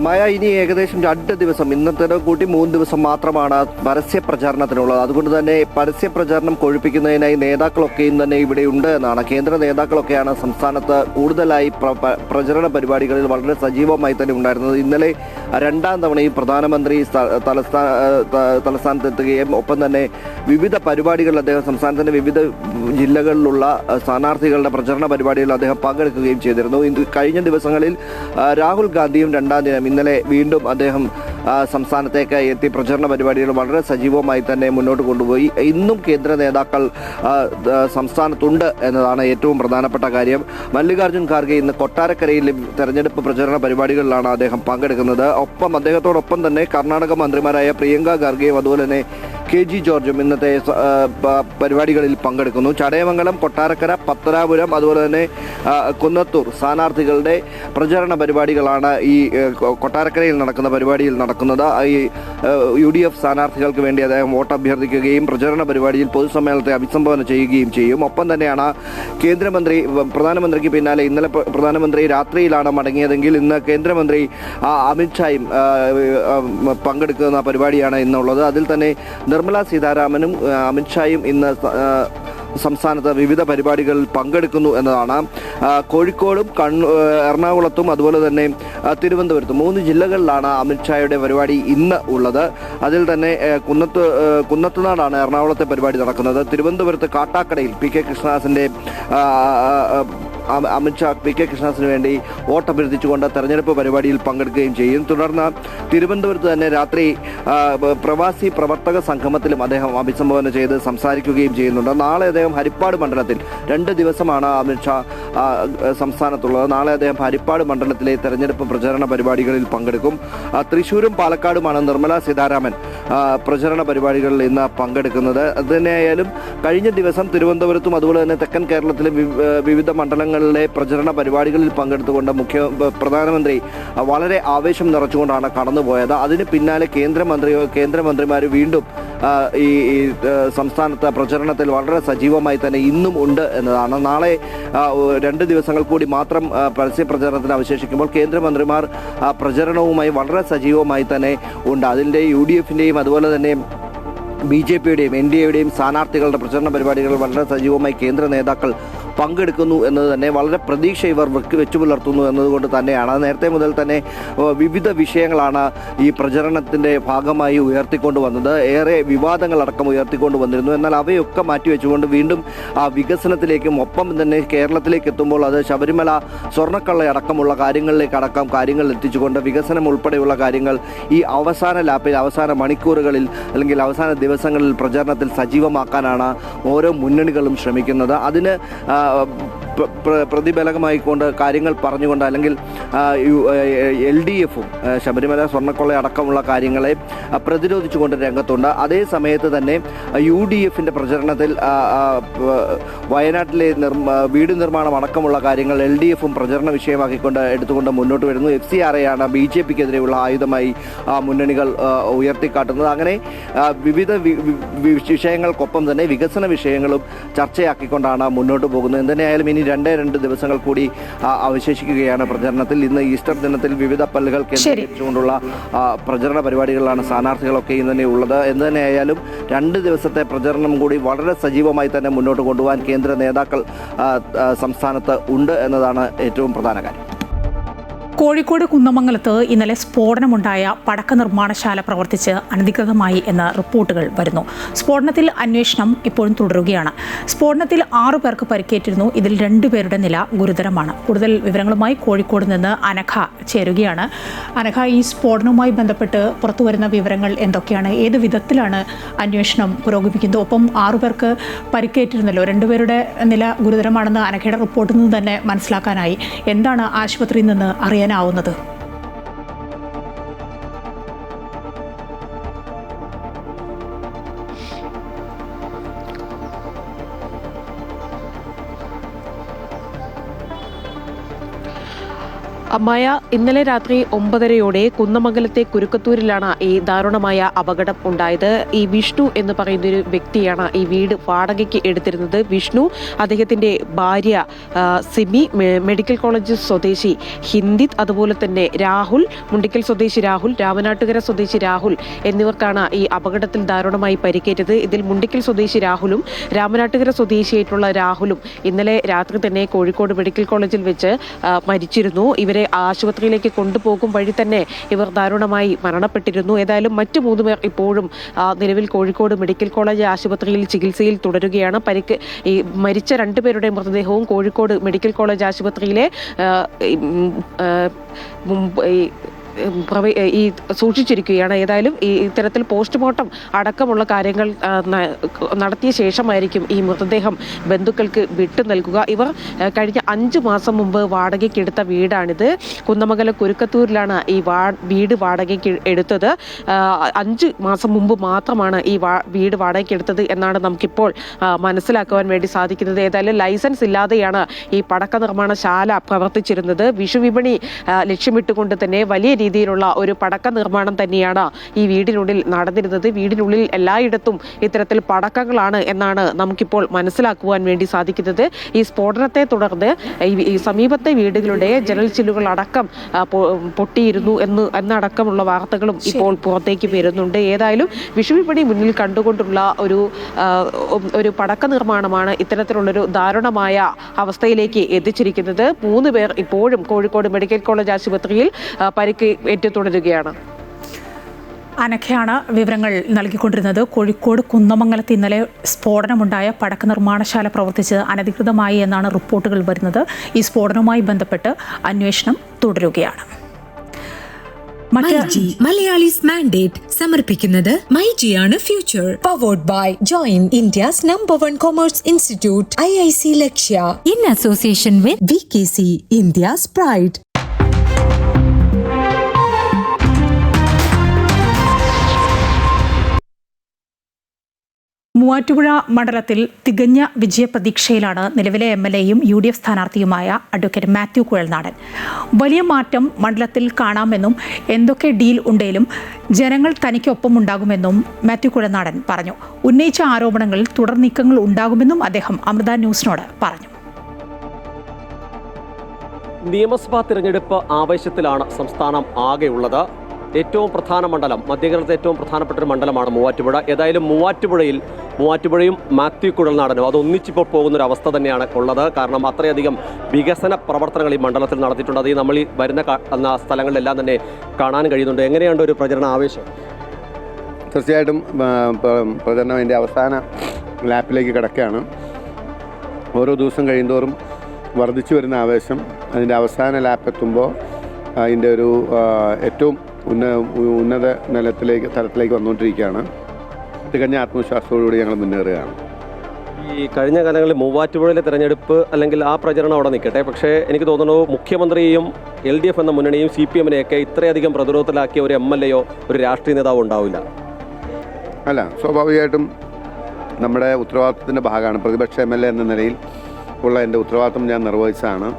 മായ, ഇനി ഏകദേശം 2 ദിവസം, ഇന്നത്തെ കൂട്ടി 3 ദിവസം മാത്രമാണ് പരസ്യ പ്രചാരണത്തിനുള്ളത്. അതുകൊണ്ട് തന്നെ പരസ്യ പ്രചാരണം കൊഴുപ്പിക്കുന്നതിനായി നേതാക്കളൊക്കെയും തന്നെ ഇവിടെ ഉണ്ട് എന്നാണ്. കേന്ദ്ര നേതാക്കളൊക്കെയാണ് സംസ്ഥാനത്ത് കൂടുതലായി പ്രചരണ പരിപാടികളിൽ വളരെ സജീവമായി തന്നെ ഉണ്ടായിരുന്നത്. ഇന്നലെ 2ാം തവണയും പ്രധാനമന്ത്രി തലസ്ഥാനത്തെത്തുകയും ഒപ്പം തന്നെ വിവിധ പരിപാടികളിൽ അദ്ദേഹം സംസ്ഥാനത്തിന്റെ വിവിധ ജില്ലകളിലുള്ള സ്ഥാനാർത്ഥികളുടെ പ്രചരണ പരിപാടികളിൽ അദ്ദേഹം പങ്കെടുക്കുകയും ചെയ്തിരുന്നു. കഴിഞ്ഞ ദിവസങ്ങളിൽ രാഹുൽ ഗാന്ധിയും 2ാം ദിനം ഇന്നലെ വീണ്ടും അദ്ദേഹം സംസ്ഥാനത്തേക്ക് എത്തി പ്രചരണ പരിപാടികൾ വളരെ സജീവമായി തന്നെ മുന്നോട്ട് കൊണ്ടുപോയി. ഇന്നും കേന്ദ്ര നേതാക്കൾ സംസ്ഥാനത്തുണ്ട് എന്നതാണ് ഏറ്റവും പ്രധാനപ്പെട്ട കാര്യം. മല്ലികാർജ്ജുൻ ഖാർഗെ ഇന്ന് കൊട്ടാരക്കരയിൽ തെരഞ്ഞെടുപ്പ് പ്രചരണ പരിപാടികളിലാണ് അദ്ദേഹം പങ്കെടുക്കുന്നത്. ഒപ്പം അദ്ദേഹത്തോടൊപ്പം തന്നെ കർണാടക മന്ത്രിമാരായ പ്രിയങ്ക ഖാർഗെയും അതുപോലെ തന്നെ KG ജോർജും ഇന്നത്തെ പരിപാടികളിൽ പങ്കെടുക്കുന്നു. ചടയമംഗലം, കൊട്ടാരക്കര, പത്തനാപുരം അതുപോലെ തന്നെ കുന്നത്തൂർ സ്ഥാനാർത്ഥികളുടെ പ്രചരണ പരിപാടികളാണ് ഈ കൊട്ടാരക്കരയിൽ നടക്കുന്ന പരിപാടിയിൽ നടക്കുന്നത്. ഈ UDF സ്ഥാനാർത്ഥികൾക്ക് വേണ്ടി അദ്ദേഹം വോട്ട് അഭ്യർത്ഥിക്കുകയും പ്രചരണ പരിപാടിയിൽ പൊതുസമ്മേളനത്തെ അഭിസംബോധന ചെയ്യുകയും ചെയ്യും. ഒപ്പം തന്നെയാണ് പ്രധാനമന്ത്രിക്ക് പിന്നാലെ ഇന്നലെ പ്രധാനമന്ത്രി രാത്രിയിലാണ് മടങ്ങിയതെങ്കിൽ ഇന്ന് കേന്ദ്രമന്ത്രി അമിത്ഷായും പങ്കെടുക്കുന്ന പരിപാടിയാണ് ഇന്നുള്ളത്. അതിൽ തന്നെ നിർമ്മലാ സീതാരാമനും അമിത്ഷായും ഇന്ന് സംസ്ഥാനത്ത് വിവിധ പരിപാടികളിൽ പങ്കെടുക്കുന്നു എന്നതാണ്. കോഴിക്കോടും എറണാകുളത്തും അതുപോലെ തന്നെ തിരുവനന്തപുരത്തും 3 ജില്ലകളിലാണ് അമിത്ഷായുടെ പരിപാടി ഇന്ന് ഉള്ളത്. അതിൽ തന്നെ കുന്നത്തുനാടാണ് എറണാകുളത്തെ പരിപാടി നടക്കുന്നത്. തിരുവനന്തപുരത്ത് കാട്ടാക്കടയിൽ PK കൃഷ്ണദാസിന്റെ അമിത്ഷാ PK കൃഷ്ണദാസിന് വേണ്ടി വോട്ടഭ്യർത്ഥിച്ചുകൊണ്ട് തെരഞ്ഞെടുപ്പ് പരിപാടിയിൽ പങ്കെടുക്കുകയും ചെയ്യും. തുടർന്ന് തിരുവനന്തപുരത്ത് തന്നെ രാത്രി പ്രവാസി പ്രവർത്തക സംഗമത്തിലും അദ്ദേഹം അഭിസംബോധന ചെയ്ത് സംസാരിക്കുകയും ചെയ്യുന്നുണ്ട്. നാളെ അദ്ദേഹം ഹരിപ്പാട് മണ്ഡലത്തിൽ 2 ദിവസമാണ് അമിത്ഷാ സംസ്ഥാനത്തുള്ളത്. നാളെ അദ്ദേഹം ഹരിപ്പാട് മണ്ഡലത്തിലെ തെരഞ്ഞെടുപ്പ് പ്രചരണ പരിപാടികളിൽ പങ്കെടുക്കും. തൃശ്ശൂരും പാലക്കാടുമാണ് നിർമ്മല സീതാരാമൻ പ്രചരണ പരിപാടികളിൽ ഇന്ന് പങ്കെടുക്കുന്നത്. അതുതന്നെയായാലും കഴിഞ്ഞ ദിവസം തിരുവനന്തപുരത്തും അതുപോലെ തന്നെ തെക്കൻ കേരളത്തിലെ വിവിധ മണ്ഡലങ്ങളിലെ പ്രചരണ പരിപാടികളിൽ പങ്കെടുത്തുകൊണ്ട് പ്രധാനമന്ത്രി വളരെ ആവേശം നിറച്ചുകൊണ്ടാണ് കടന്നുപോയത്. അതിന് പിന്നാലെ കേന്ദ്രമന്ത്രിമാർ വീണ്ടും ഈ സംസ്ഥാനത്ത് പ്രചരണത്തിൽ വളരെ സജീവമായി തന്നെ ഇന്നും ഉണ്ട് എന്നതാണ്. നാളെ 2 ദിവസങ്ങൾ കൂടി മാത്രം പരസ്യ പ്രചരണത്തിന് അവശേഷിക്കുമ്പോൾ കേന്ദ്രമന്ത്രിമാർ പ്രചരണവുമായി വളരെ സജീവമായി തന്നെ ഉണ്ട്. അതിൻ്റെ UDF-ൻ്റെയും അതുപോലെ തന്നെ BJP-യുടെയും NDA-യുടെയും സ്ഥാനാർത്ഥികളുടെ പ്രചരണ പരിപാടികൾ വളരെ സജീവമായി കേന്ദ്ര നേതാക്കൾ പങ്കെടുക്കുന്നു എന്നത് തന്നെ വളരെ പ്രതീക്ഷ ഇവർ വെച്ചു പുലർത്തുന്നു എന്നതുകൊണ്ട് തന്നെയാണ്. നേരത്തെ മുതൽ തന്നെ വിവിധ വിഷയങ്ങളാണ് ഈ പ്രചരണത്തിൻ്റെ ഭാഗമായി ഉയർത്തിക്കൊണ്ട് വന്നത്. ഏറെ വിവാദങ്ങളടക്കം ഉയർത്തിക്കൊണ്ട് വന്നിരുന്നു. എന്നാൽ അവയൊക്കെ മാറ്റിവെച്ചുകൊണ്ട് വീണ്ടും ആ വികസനത്തിലേക്കും ഒപ്പം തന്നെ കേരളത്തിലേക്ക് എത്തുമ്പോൾ അത് ശബരിമല സ്വർണ്ണക്കള്ളയടക്കമുള്ള കാര്യങ്ങൾ എത്തിച്ചുകൊണ്ട് വികസനം ഉൾപ്പെടെയുള്ള കാര്യങ്ങൾ ഈ അവസാന ലാപ്പിൽ അവസാന മണിക്കൂറുകളിൽ അല്ലെങ്കിൽ അവസാന ദിവസങ്ങളിൽ പ്രചരണത്തിൽ സജീവമാക്കാനാണ് ഓരോ മുന്നണികളും ശ്രമിക്കുന്നത്. അതിന് പ്രതിബലകമായിക്കൊണ്ട് കാര്യങ്ങൾ പറഞ്ഞുകൊണ്ട് അല്ലെങ്കിൽ LDF-ഉം ശബരിമല സ്വർണ്ണക്കൊള്ള അടക്കമുള്ള കാര്യങ്ങളെ പ്രതിരോധിച്ചുകൊണ്ട് രംഗത്തുണ്ട്. അതേ സമയത്ത് തന്നെ UDF-ൻ്റെ പ്രചരണത്തിൽ വയനാട്ടിലെ വീട് നിർമ്മാണം അടക്കമുള്ള കാര്യങ്ങൾ LDF-ഉം പ്രചരണ വിഷയമാക്കിക്കൊണ്ട് എടുത്തുകൊണ്ട് മുന്നോട്ട് വരുന്നു. FCRA-യാണ് BJP-ക്കെതിരെയുള്ള ആയുധമായി മുന്നണികൾ ഉയർത്തിക്കാട്ടുന്നത്. അങ്ങനെ വിവിധ വിഷയങ്ങൾക്കൊപ്പം തന്നെ വികസന വിഷയങ്ങളും ചർച്ചയാക്കിക്കൊണ്ടാണ് മുന്നോട്ട് പോകുന്നത്. എന്തിനായാലും ഇനി 2 ദിവസങ്ങൾ കൂടി അവശേഷിക്കുകയാണ് പ്രചരണത്തിൽ. ഇന്ന് ഈസ്റ്റർ ദിനത്തിൽ വിവിധ പള്ളികൾ കേന്ദ്രീകരിച്ചുകൊണ്ടുള്ള പ്രചരണ പരിപാടികളിലാണ് സ്ഥാനാർത്ഥികളൊക്കെ ഇന്ന് തന്നെ ഉള്ളത്. എന്തുതന്നെയായാലും 2 ദിവസത്തെ പ്രചരണം കൂടി വളരെ സജീവമായി തന്നെ മുന്നോട്ട് കൊണ്ടുപോകാൻ കേന്ദ്ര നേതാക്കൾ സംസ്ഥാനത്ത് ഉണ്ട് എന്നതാണ് ഏറ്റവും പ്രധാന കാര്യം. കോഴിക്കോട് കുന്നമംഗലത്ത് ഇന്നലെ സ്ഫോടനമുണ്ടായ പടക്ക നിർമ്മാണശാല പ്രവർത്തിച്ച് അനധികൃതമായി എന്ന റിപ്പോർട്ടുകൾ വരുന്നു. സ്ഫോടനത്തിൽ അന്വേഷണം ഇപ്പോഴും തുടരുകയാണ്. സ്ഫോടനത്തിൽ 6 പേർക്ക് പരിക്കേറ്റിരുന്നു. ഇതിൽ 2 പേരുടെ നില ഗുരുതരമാണ്. കൂടുതൽ വിവരങ്ങളുമായി കോഴിക്കോട് നിന്ന് അനഘ ചേരുകയാണ്. അനഘ, ഈ സ്ഫോടനവുമായി ബന്ധപ്പെട്ട് പുറത്തുവരുന്ന വിവരങ്ങൾ എന്തൊക്കെയാണ്? ഏത് വിധത്തിലാണ് അന്വേഷണം പുരോഗമിക്കുന്നത്? ഒപ്പം 6 പേർക്ക് പരിക്കേറ്റിരുന്നല്ലോ, 2 പേരുടെ നില ഗുരുതരമാണെന്ന് അനഘയുടെ റിപ്പോർട്ടിൽ നിന്ന് തന്നെ മനസ്സിലാക്കാനായി. എന്താണ് ആശുപത്രിയിൽ നിന്ന് അറിയാനാവുന്നത്? മായ, ഇന്നലെ രാത്രി 9:30-യോടെ കുന്നമംഗലത്തെ കുരുക്കത്തൂരിലാണ് ഈ ദാരുണമായ അപകടം ഉണ്ടായത്. ഈ വിഷ്ണു എന്ന് പറയുന്ന ഒരു വ്യക്തിയാണ് ഈ വീട് വാടകയ്ക്ക് എടുത്തിരുന്നത്. വിഷ്ണു, അദ്ദേഹത്തിന്റെ ഭാര്യ സിമി, മെഡിക്കൽ കോളേജ് സ്വദേശി ഹിന്ദിത്, അതുപോലെ തന്നെ രാഹുൽ, മുണ്ടിക്കൽ സ്വദേശി രാഹുൽ, രാമനാട്ടുകര സ്വദേശി രാഹുൽ എന്നിവർക്കാണ് ഈ അപകടത്തിൽ ദാരുണമായി പരിക്കേറ്റത്. ഇതിൽ മുണ്ടിക്കൽ സ്വദേശി രാഹുലും രാമനാട്ടുകര സ്വദേശിയായിട്ടുള്ള രാഹുലും ഇന്നലെ രാത്രി തന്നെ കോഴിക്കോട് മെഡിക്കൽ കോളേജിൽ വെച്ച് മരിച്ചിരുന്നു. ഇവരെ ആശുപത്രിയിലേക്ക് കൊണ്ടുപോകും വഴി തന്നെ ഇവർ ദാരുണമായി മരണപ്പെട്ടിരുന്നു. ഏതായാലും മറ്റു 3 പേർ ഇപ്പോഴും നിലവിൽ കോഴിക്കോട് മെഡിക്കൽ കോളേജ് ആശുപത്രിയിൽ ചികിത്സയിൽ തുടരുകയാണ്. ഈ മരിച്ച 2 പേരുടെ മൃതദേഹവും കോഴിക്കോട് മെഡിക്കൽ കോളേജ് ആശുപത്രിയിലെ ഈ സൂക്ഷിച്ചിരിക്കുകയാണ്. ഏതായാലും ഇത്തരത്തിൽ പോസ്റ്റ്മോർട്ടം അടക്കമുള്ള കാര്യങ്ങൾ നടത്തിയ ശേഷമായിരിക്കും ഈ മൃതദേഹം ബന്ധുക്കൾക്ക് വിട്ടു നൽകുക. ഇവർ കഴിഞ്ഞ 5 മാസം മുമ്പ് വാടകയ്ക്കെടുത്ത വീടാണിത്. കുന്നമംഗലം കുരുക്കത്തൂരിലാണ് ഈ വീട് വാടകയ്ക്ക് എടുത്തത്. 5 മാസം മുമ്പ് മാത്രമാണ് ഈ വീട് വാടകയ്ക്കെടുത്തത് എന്നാണ് നമുക്കിപ്പോൾ മനസ്സിലാക്കുവാൻ വേണ്ടി സാധിക്കുന്നത്. ഏതായാലും ലൈസൻസ് ഇല്ലാതെയാണ് ഈ പടക്ക നിർമ്മാണശാല പ്രവർത്തിച്ചിരുന്നത്. വിഷുവിപണി ലക്ഷ്യമിട്ടുകൊണ്ട് തന്നെ വലിയ രീതിയിലുള്ള ഒരു പടക്ക നിർമ്മാണം തന്നെയാണ് ഈ വീടിനുള്ളിൽ നടന്നിരുന്നത്. വീടിനുള്ളിൽ എല്ലായിടത്തും ഇത്തരത്തിൽ പടക്കങ്ങളാണ് എന്നാണ് നമുക്കിപ്പോൾ മനസ്സിലാക്കുവാൻ വേണ്ടി സാധിക്കുന്നത്. ഈ സ്ഫോടനത്തെ തുടർന്ന് ഈ സമീപത്തെ വീടുകളുടെ ജനൽ ചില്ലുകൾ അടക്കം പൊട്ടിയിരുന്നു എന്നടക്കമുള്ള വാർത്തകളും ഇപ്പോൾ പുറത്തേക്ക് വരുന്നുണ്ട്. ഏതായാലും വിഷുവിപണി മുന്നിൽ കണ്ടുകൊണ്ടുള്ള ഒരു പടക്ക നിർമ്മാണമാണ് ഇത്തരത്തിലുള്ളൊരു ദാരുണമായ അവസ്ഥയിലേക്ക് എത്തിച്ചിരിക്കുന്നത്. 3 പേർ ഇപ്പോഴും കോഴിക്കോട് മെഡിക്കൽ കോളേജ് ആശുപത്രിയിൽ പരിക്ക് ഏറ്റു തുടരുകയാണ്. അനഘയാണ് വിവരങ്ങൾ നൽകിക്കൊണ്ടിരുന്നത്. കോഴിക്കോട് കുന്നമംഗലത്ത് ഇന്നലെ സ്ഫോടനമുണ്ടായ പടക്ക നിർമ്മാണശാല പ്രവർത്തിച്ചത് അനധികൃതമായി എന്നാണ് റിപ്പോർട്ടുകൾ വരുന്നത്. ഈ സ്ഫോടനവുമായി ബന്ധപ്പെട്ട് അന്വേഷണം തുടരുകയാണ്. മലയാളീസ് മാൻഡേറ്റ് സമർപ്പിക്കുന്നത് മൈജിയാണ് future. Powered by join India's #1 commerce institute IIC Lakshya in association with VKC India's pride. Muvattupuzha മണ്ഡലത്തിൽ തികഞ്ഞ വിജയപ്രതീക്ഷയിലാണ് നിലവിലെ MLAയും UDF സ്ഥാനാർത്ഥിയുമായ അഡ്വക്കേറ്റ് മാത്യു കുഴൽനാടൻ. വലിയ മാറ്റം മണ്ഡലത്തിൽ കാണാമെന്നും എന്തൊക്കെ ഡീൽ ഉണ്ടെങ്കിലും ജനങ്ങൾ തനിക്കൊപ്പം ഉണ്ടാകുമെന്നും മാത്യു കുഴൽനാടൻ പറഞ്ഞു. ഉന്നയിച്ച ആരോപണങ്ങളിൽ തുടർ നീക്കങ്ങൾ ഉണ്ടാകുമെന്നും അദ്ദേഹം അമൃത ന്യൂസിനോട് പറഞ്ഞു. നിയമസഭാ തിരഞ്ഞെടുപ്പ് ആവേശത്തിലാണ് സംസ്ഥാനം ആകെയുള്ളത്. ഏറ്റവും പ്രധാന മണ്ഡലം, മധ്യകേരളത്തിലെ ഏറ്റവും പ്രധാനപ്പെട്ട ഒരു മണ്ഡലമാണ് മൂവാറ്റുപുഴ. ഏതായാലും മൂവാറ്റുപുഴയും മാത്യു കുഴൽനാടനും അതൊന്നിച്ചിപ്പോൾ പോകുന്നൊരവസ്ഥ തന്നെയാണ് ഉള്ളത്. കാരണം അത്രയധികം വികസന പ്രവർത്തനങ്ങൾ ഈ മണ്ഡലത്തിൽ നടത്തിയിട്ടുണ്ട്. അത് നമ്മൾ ഈ വരുന്ന സ്ഥലങ്ങളിലെല്ലാം തന്നെ കാണാൻ കഴിയുന്നുണ്ട്. എങ്ങനെയാണ് ഒരു പ്രചരണ ആവേശം? തീർച്ചയായിട്ടും പ്രചരണം അതിൻ്റെ അവസാന ലാപ്പിലേക്ക് കിടക്കുകയാണ്. ഓരോ ദിവസം കഴിയുന്തോറും വർദ്ധിച്ചു വരുന്ന ആവേശം അതിൻ്റെ അവസാന ലാപ്പ് എത്തുമ്പോൾ അതിൻ്റെ ഒരു ഏറ്റവും ഉന്നത തലത്തിലേക്ക് വന്നുകൊണ്ടിരിക്കുകയാണ്. തികഞ്ഞ ആത്മവിശ്വാസത്തോടുകൂടി ഞങ്ങൾ മുന്നേറുകയാണ്. ഈ കഴിഞ്ഞ കാലങ്ങളിൽ മൂവാറ്റുപുഴയിലെ തെരഞ്ഞെടുപ്പ് അല്ലെങ്കിൽ ആ പ്രചരണം അവിടെ നിൽക്കട്ടെ, പക്ഷേ എനിക്ക് തോന്നുന്നു മുഖ്യമന്ത്രിയും LDF എന്ന മുന്നണിയും CPM-നെയൊക്കെ ഇത്രയധികം പ്രതിരോധത്തിലാക്കിയ ഒരു MLAയോ ഒരു രാഷ്ട്രീയ നേതാവോ ഉണ്ടാവില്ല. അല്ല, സ്വാഭാവികമായിട്ടും നമ്മുടെ ഉത്തരവാദിത്വത്തിൻ്റെ ഭാഗമാണ്. പ്രതിപക്ഷ MLA എന്ന നിലയിൽ ഉള്ള എൻ്റെ ഉത്തരവാദിത്വം ഞാൻ നിർവഹിച്ചതാണ്.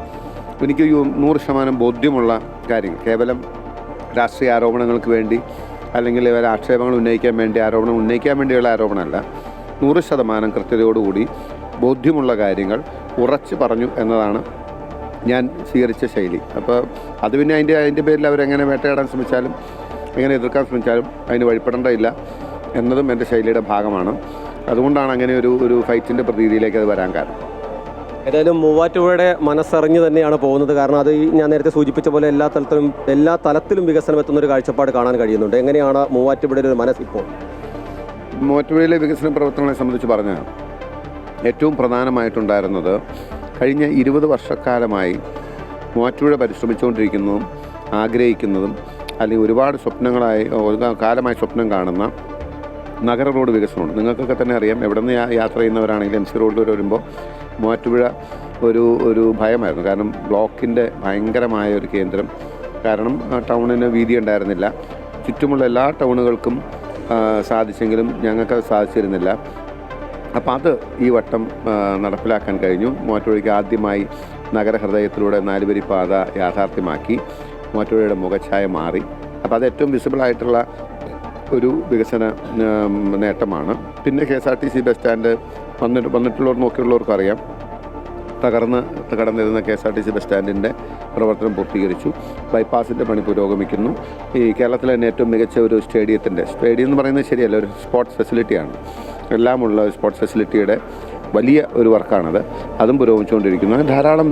എനിക്ക് 100% ബോധ്യമുള്ള കാര്യങ്ങൾ, കേവലം രാഷ്ട്രീയ ആരോപണങ്ങൾക്ക് വേണ്ടി അല്ലെങ്കിൽ ഇവരെ ആക്ഷേപങ്ങൾ ഉന്നയിക്കാൻ വേണ്ടി ഉന്നയിക്കാൻ വേണ്ടിയുള്ള ആരോപണമല്ല, 100% കൃത്യതയോടുകൂടി ബോധ്യമുള്ള കാര്യങ്ങൾ ഉറച്ചു പറഞ്ഞു എന്നതാണ് ഞാൻ സ്വീകരിച്ച ശൈലി. അപ്പോൾ അത് പിന്നെ അതിൻ്റെ പേരിൽ അവരെങ്ങനെ വേട്ടയാടാൻ ശ്രമിച്ചാലും എങ്ങനെ എതിർക്കാൻ ശ്രമിച്ചാലും അതിന് വഴിപ്പെടേണ്ടതില്ല എന്നതും എൻ്റെ ശൈലിയുടെ ഭാഗമാണ്. അതുകൊണ്ടാണ് അങ്ങനെ ഒരു ഫൈറ്റിൻ്റെ പ്രതീതിയിലേക്ക് അത് വരാൻ കാരണം. ഏതായാലും മൂവാറ്റുപുഴയുടെ മനസ്സറിഞ്ഞ് തന്നെയാണ് പോകുന്നത്. കാരണം അത് ഞാൻ നേരത്തെ സൂചിപ്പിച്ച പോലെ എല്ലാ തലത്തിലും വികസനം എത്തുന്നൊരു കാഴ്ചപ്പാട് കാണാൻ കഴിയുന്നുണ്ട്. എങ്ങനെയാണ് മൂവാറ്റുപുഴയുടെ ഒരു മനസ്സ് ഇപ്പോൾ? മൂവാറ്റുപുഴയിലെ വികസന പ്രവർത്തനങ്ങളെ സംബന്ധിച്ച് പറഞ്ഞാൽ ഏറ്റവും പ്രധാനമായിട്ടുണ്ടായിരുന്നത് കഴിഞ്ഞ 20 വർഷക്കാലമായി മൂവാറ്റുപുഴ പരിശ്രമിച്ചുകൊണ്ടിരിക്കുന്നതും ആഗ്രഹിക്കുന്നതും അല്ലെങ്കിൽ ഒരുപാട് കാലമായി സ്വപ്നം കാണുന്ന നഗര റോഡ് വികസനമുണ്ട്. നിങ്ങൾക്കൊക്കെ തന്നെ അറിയാം, എവിടെ നിന്ന് യാത്ര ചെയ്യുന്നവരാണെങ്കിലും MC റോഡിൽ വരുമ്പോൾ മൂവാറ്റുപുഴ ഒരു ഭയമായിരുന്നു. കാരണം ബ്ലോക്കിൻ്റെ ഭയങ്കരമായ ഒരു കേന്ദ്രം. കാരണം ടൗണിന് വീതി ഉണ്ടായിരുന്നില്ല. ചുറ്റുമുള്ള എല്ലാ ടൗണുകൾക്കും സാധിച്ചെങ്കിലും ഞങ്ങൾക്ക് സാധിച്ചിരുന്നില്ല. അപ്പോൾ അത് ഈ വട്ടം നടപ്പിലാക്കാൻ കഴിഞ്ഞു. മൂവാറ്റുപുഴയ്ക്ക് ആദ്യമായി നഗരഹൃദയത്തിലൂടെ 4 വരി പാത യാഥാർത്ഥ്യമാക്കി. മൂവാറ്റുപുഴയുടെ മുഖച്ഛായ മാറി. അപ്പോൾ അത് ഏറ്റവും വിസിബിളായിട്ടുള്ള ഒരു വികസന നേട്ടമാണ്. പിന്നെ KSRTC ബസ് സ്റ്റാൻഡ് വന്നിട്ടുള്ളവർ നോക്കിയുള്ളവർക്കും അറിയാം, തകർന്ന് കടന്നിരുന്ന KSRTC ബസ് സ്റ്റാൻഡിൻ്റെ പ്രവർത്തനം പൂർത്തീകരിച്ചു. ബൈപ്പാസിൻ്റെ പണി പുരോഗമിക്കുന്നു. ഈ കേരളത്തിലെ തന്നെ ഏറ്റവും മികച്ച ഒരു സ്റ്റേഡിയം എന്ന് പറയുന്നത് ശരിയല്ല, ഒരു സ്പോർട്സ് ഫെസിലിറ്റിയാണ്. എല്ലാമുള്ള സ്പോർട്സ് ഫെസിലിറ്റിയുടെ വലിയ ഒരു വർക്കാണത്. അതും പുരോഗമിച്ചുകൊണ്ടിരിക്കുന്നു. ധാരാളം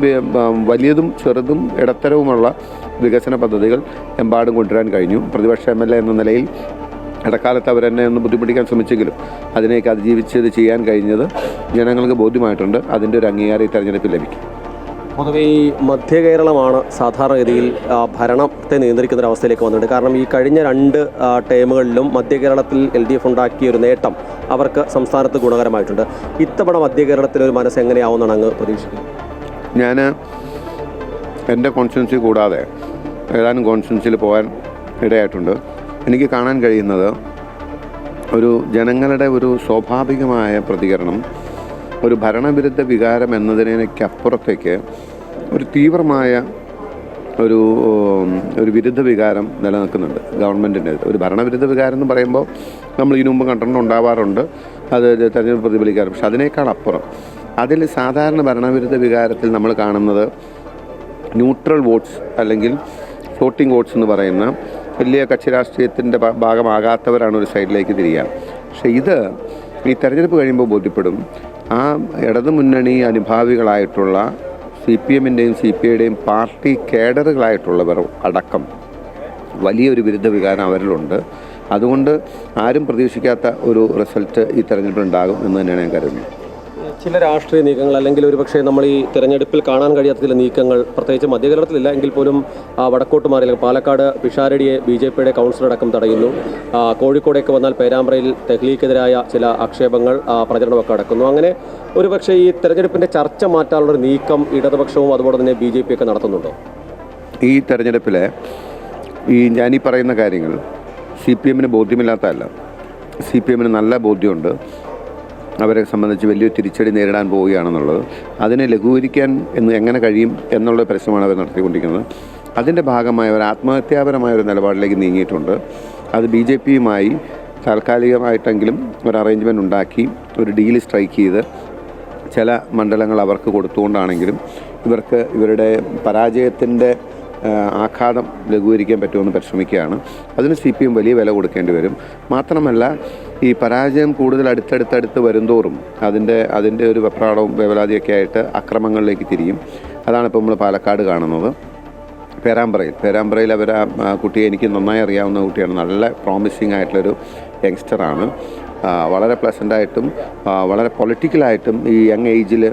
വലിയതും ചെറുതും ഇടത്തരവുമുള്ള വികസന പദ്ധതികൾ എമ്പാടും കൊണ്ടുവരാൻ കഴിഞ്ഞു. പ്രതിപക്ഷ MLA എന്ന നിലയിൽ ഇടക്കാലത്ത് അവരെന്നെ ഒന്ന് ബുദ്ധിമുട്ടിക്കാൻ ശ്രമിച്ചെങ്കിലും അതിനെയൊക്കെ അതിജീവിച്ചത് ചെയ്യാൻ കഴിഞ്ഞത് ജനങ്ങൾക്ക് ബോധ്യമായിട്ടുണ്ട്. അതിൻ്റെ ഒരു അംഗീകാരം ഈ തെരഞ്ഞെടുപ്പിൽ ലഭിക്കും. പൊതുവെ ഈ മധ്യ കേരളമാണ് സാധാരണഗതിയിൽ ഭരണത്തെ നിയന്ത്രിക്കുന്ന ഒരു അവസ്ഥയിലേക്ക് വന്നിട്ടുണ്ട്. കാരണം ഈ കഴിഞ്ഞ 2 ടേമുകളിലും മധ്യ കേരളത്തിൽ LDF ഉണ്ടാക്കിയ ഒരു നേട്ടം അവർക്ക് സംസ്ഥാനത്ത് ഗുണകരമായിട്ടുണ്ട്. ഇത്തവണ മധ്യ കേരളത്തിലൊരു മനസ്സ് എങ്ങനെയാവുമെന്നാണ് അങ്ങ് പ്രതീക്ഷിക്കുന്നത്? ഞാൻ എൻ്റെ കോൺസ്റ്റിറ്റ്യുവൻസി കൂടാതെ ഏതാനും കോൺസ്റ്റിറ്റ്യുവൻസിയിൽ പോകാൻ ഇടയായിട്ടുണ്ട്. എനിക്ക് കാണാൻ കഴിയുന്നത് ഒരു ജനങ്ങളുടെ ഒരു സ്വാഭാവികമായ പ്രതികരണം, ഒരു ഭരണവിരുദ്ധ വികാരം എന്നതിനേക്കപ്പുറത്തേക്ക് ഒരു തീവ്രമായ ഒരു വിരുദ്ധ വികാരം നിലനിൽക്കുന്നുണ്ട് ഗവൺമെൻറ്റിൻ്റെ. ഒരു ഭരണവിരുദ്ധ വികാരം എന്ന് പറയുമ്പോൾ നമ്മൾ ഇതിനു മുമ്പ് കണ്ടിട്ടുണ്ടാവാറുണ്ട്, അത് തെരഞ്ഞെടുപ്പ് പ്രതിഫലിക്കാറ്. പക്ഷെ അതിനേക്കാൾ അപ്പുറം അതിൽ സാധാരണ ഭരണവിരുദ്ധ വികാരത്തിൽ നമ്മൾ കാണുന്നത് ന്യൂട്രൽ വോട്ട്സ് അല്ലെങ്കിൽ ഫ്ലോട്ടിംഗ് വോട്ട്സ് എന്ന് പറയുന്ന വലിയ കക്ഷി രാഷ്ട്രീയത്തിൻ്റെ ഭാഗമാകാത്തവരാണ് ഒരു സൈഡിലേക്ക് തിരിയുക. പക്ഷേ ഈ തെരഞ്ഞെടുപ്പ് കഴിയുമ്പോൾ ബോധ്യപ്പെടും, ആ ഇടതുമുന്നണി അനുഭാവികളായിട്ടുള്ള CPM-ൻ്റെയും CPI-യുടെയും പാർട്ടി കേഡറുകളായിട്ടുള്ളവർ അടക്കം വലിയൊരു വിരുദ്ധ വികാരം അവരിലുണ്ട്. അതുകൊണ്ട് ആരും പ്രതീക്ഷിക്കാത്ത ഒരു റിസൾട്ട് ഈ തെരഞ്ഞെടുപ്പിൽ ഉണ്ടാകും എന്ന് തന്നെയാണ് ഞാൻ കരുതുന്നത്. ചില രാഷ്ട്രീയ നീക്കങ്ങൾ അല്ലെങ്കിൽ ഒരുപക്ഷെ നമ്മൾ ഈ തെരഞ്ഞെടുപ്പിൽ കാണാൻ കഴിയാത്ത ചില നീക്കങ്ങൾ പ്രത്യേകിച്ച് മധ്യകേരളത്തിലില്ല എങ്കിൽ പോലും വടക്കോട്ട് മാറി പാലക്കാട് പിഷാരടിയെ BJPയുടെ കൗൺസിലറടക്കം തടയുന്നു. കോഴിക്കോടേക്ക് വന്നാൽ പേരാമ്പ്രയിൽ തെഹ്ലീക്കെതിരായ ചില ആക്ഷേപങ്ങൾ പ്രചരണമൊക്കെ നടക്കുന്നു. അങ്ങനെ ഒരുപക്ഷെ ഈ തെരഞ്ഞെടുപ്പിൻ്റെ ചർച്ച മാറ്റാനുള്ളൊരു നീക്കം ഇടതുപക്ഷവും അതുപോലെ തന്നെ BJP ഒക്കെ നടത്തുന്നുണ്ടോ? ഈ തെരഞ്ഞെടുപ്പിലെ ഞാനീ പറയുന്ന കാര്യങ്ങൾ CPMന് ബോധ്യമില്ലാത്തതല്ല. CPMന് നല്ല ബോധ്യമുണ്ട് അവരെ സംബന്ധിച്ച് വലിയൊരു തിരിച്ചടി നേരിടാൻ പോവുകയാണെന്നുള്ളത്. അതിനെ ലഘൂകരിക്കാൻ എങ്ങനെ കഴിയും എന്നുള്ള പരിശ്രമമാണ് അവർ നടത്തിക്കൊണ്ടിരിക്കുന്നത്. അതിൻ്റെ ഭാഗമായി അവർ ആത്മഹത്യാപരമായ ഒരു നിലപാടിലേക്ക് നീങ്ങിയിട്ടുണ്ട്. അത് BJPയുമായി താൽക്കാലികമായിട്ടെങ്കിലും ഒരു അറേഞ്ച്മെൻറ്റ് ഉണ്ടാക്കി ഒരു ഡീൽ സ്ട്രൈക്ക് ചെയ്ത് ചില മണ്ഡലങ്ങൾ അവർക്ക് കൊടുത്തുകൊണ്ടാണെങ്കിലും ഇവരുടെ പരാജയത്തിൻ്റെ ആഘാതം ലഘൂകരിക്കാൻ പറ്റുമെന്ന് പരിശ്രമിക്കുകയാണ്. അതിന് CPM വലിയ വില കൊടുക്കേണ്ടി വരും. മാത്രമല്ല ഈ പരാജയം കൂടുതൽ അടുത്തടുത്തടുത്ത് വരുംതോറും അതിൻ്റെ ഒരു വെപ്രാളവും വേവലാതിയൊക്കെ ആയിട്ട് അക്രമങ്ങളിലേക്ക് തിരിയും. അതാണ് ഇപ്പോൾ നമ്മൾ പാലക്കാട് കാണുന്നത്. പേരാമ്പ്രയിൽ അവർ ആ കുട്ടിയെ എനിക്ക് നന്നായി അറിയാവുന്ന കുട്ടിയാണ്. നല്ല പ്രോമിസിങ് ആയിട്ടുള്ളൊരു യങ്സ്റ്ററാണ്. വളരെ പ്ലസൻ്റായിട്ടും വളരെ പൊളിറ്റിക്കലായിട്ടും ഈ യങ് ഏജിൽ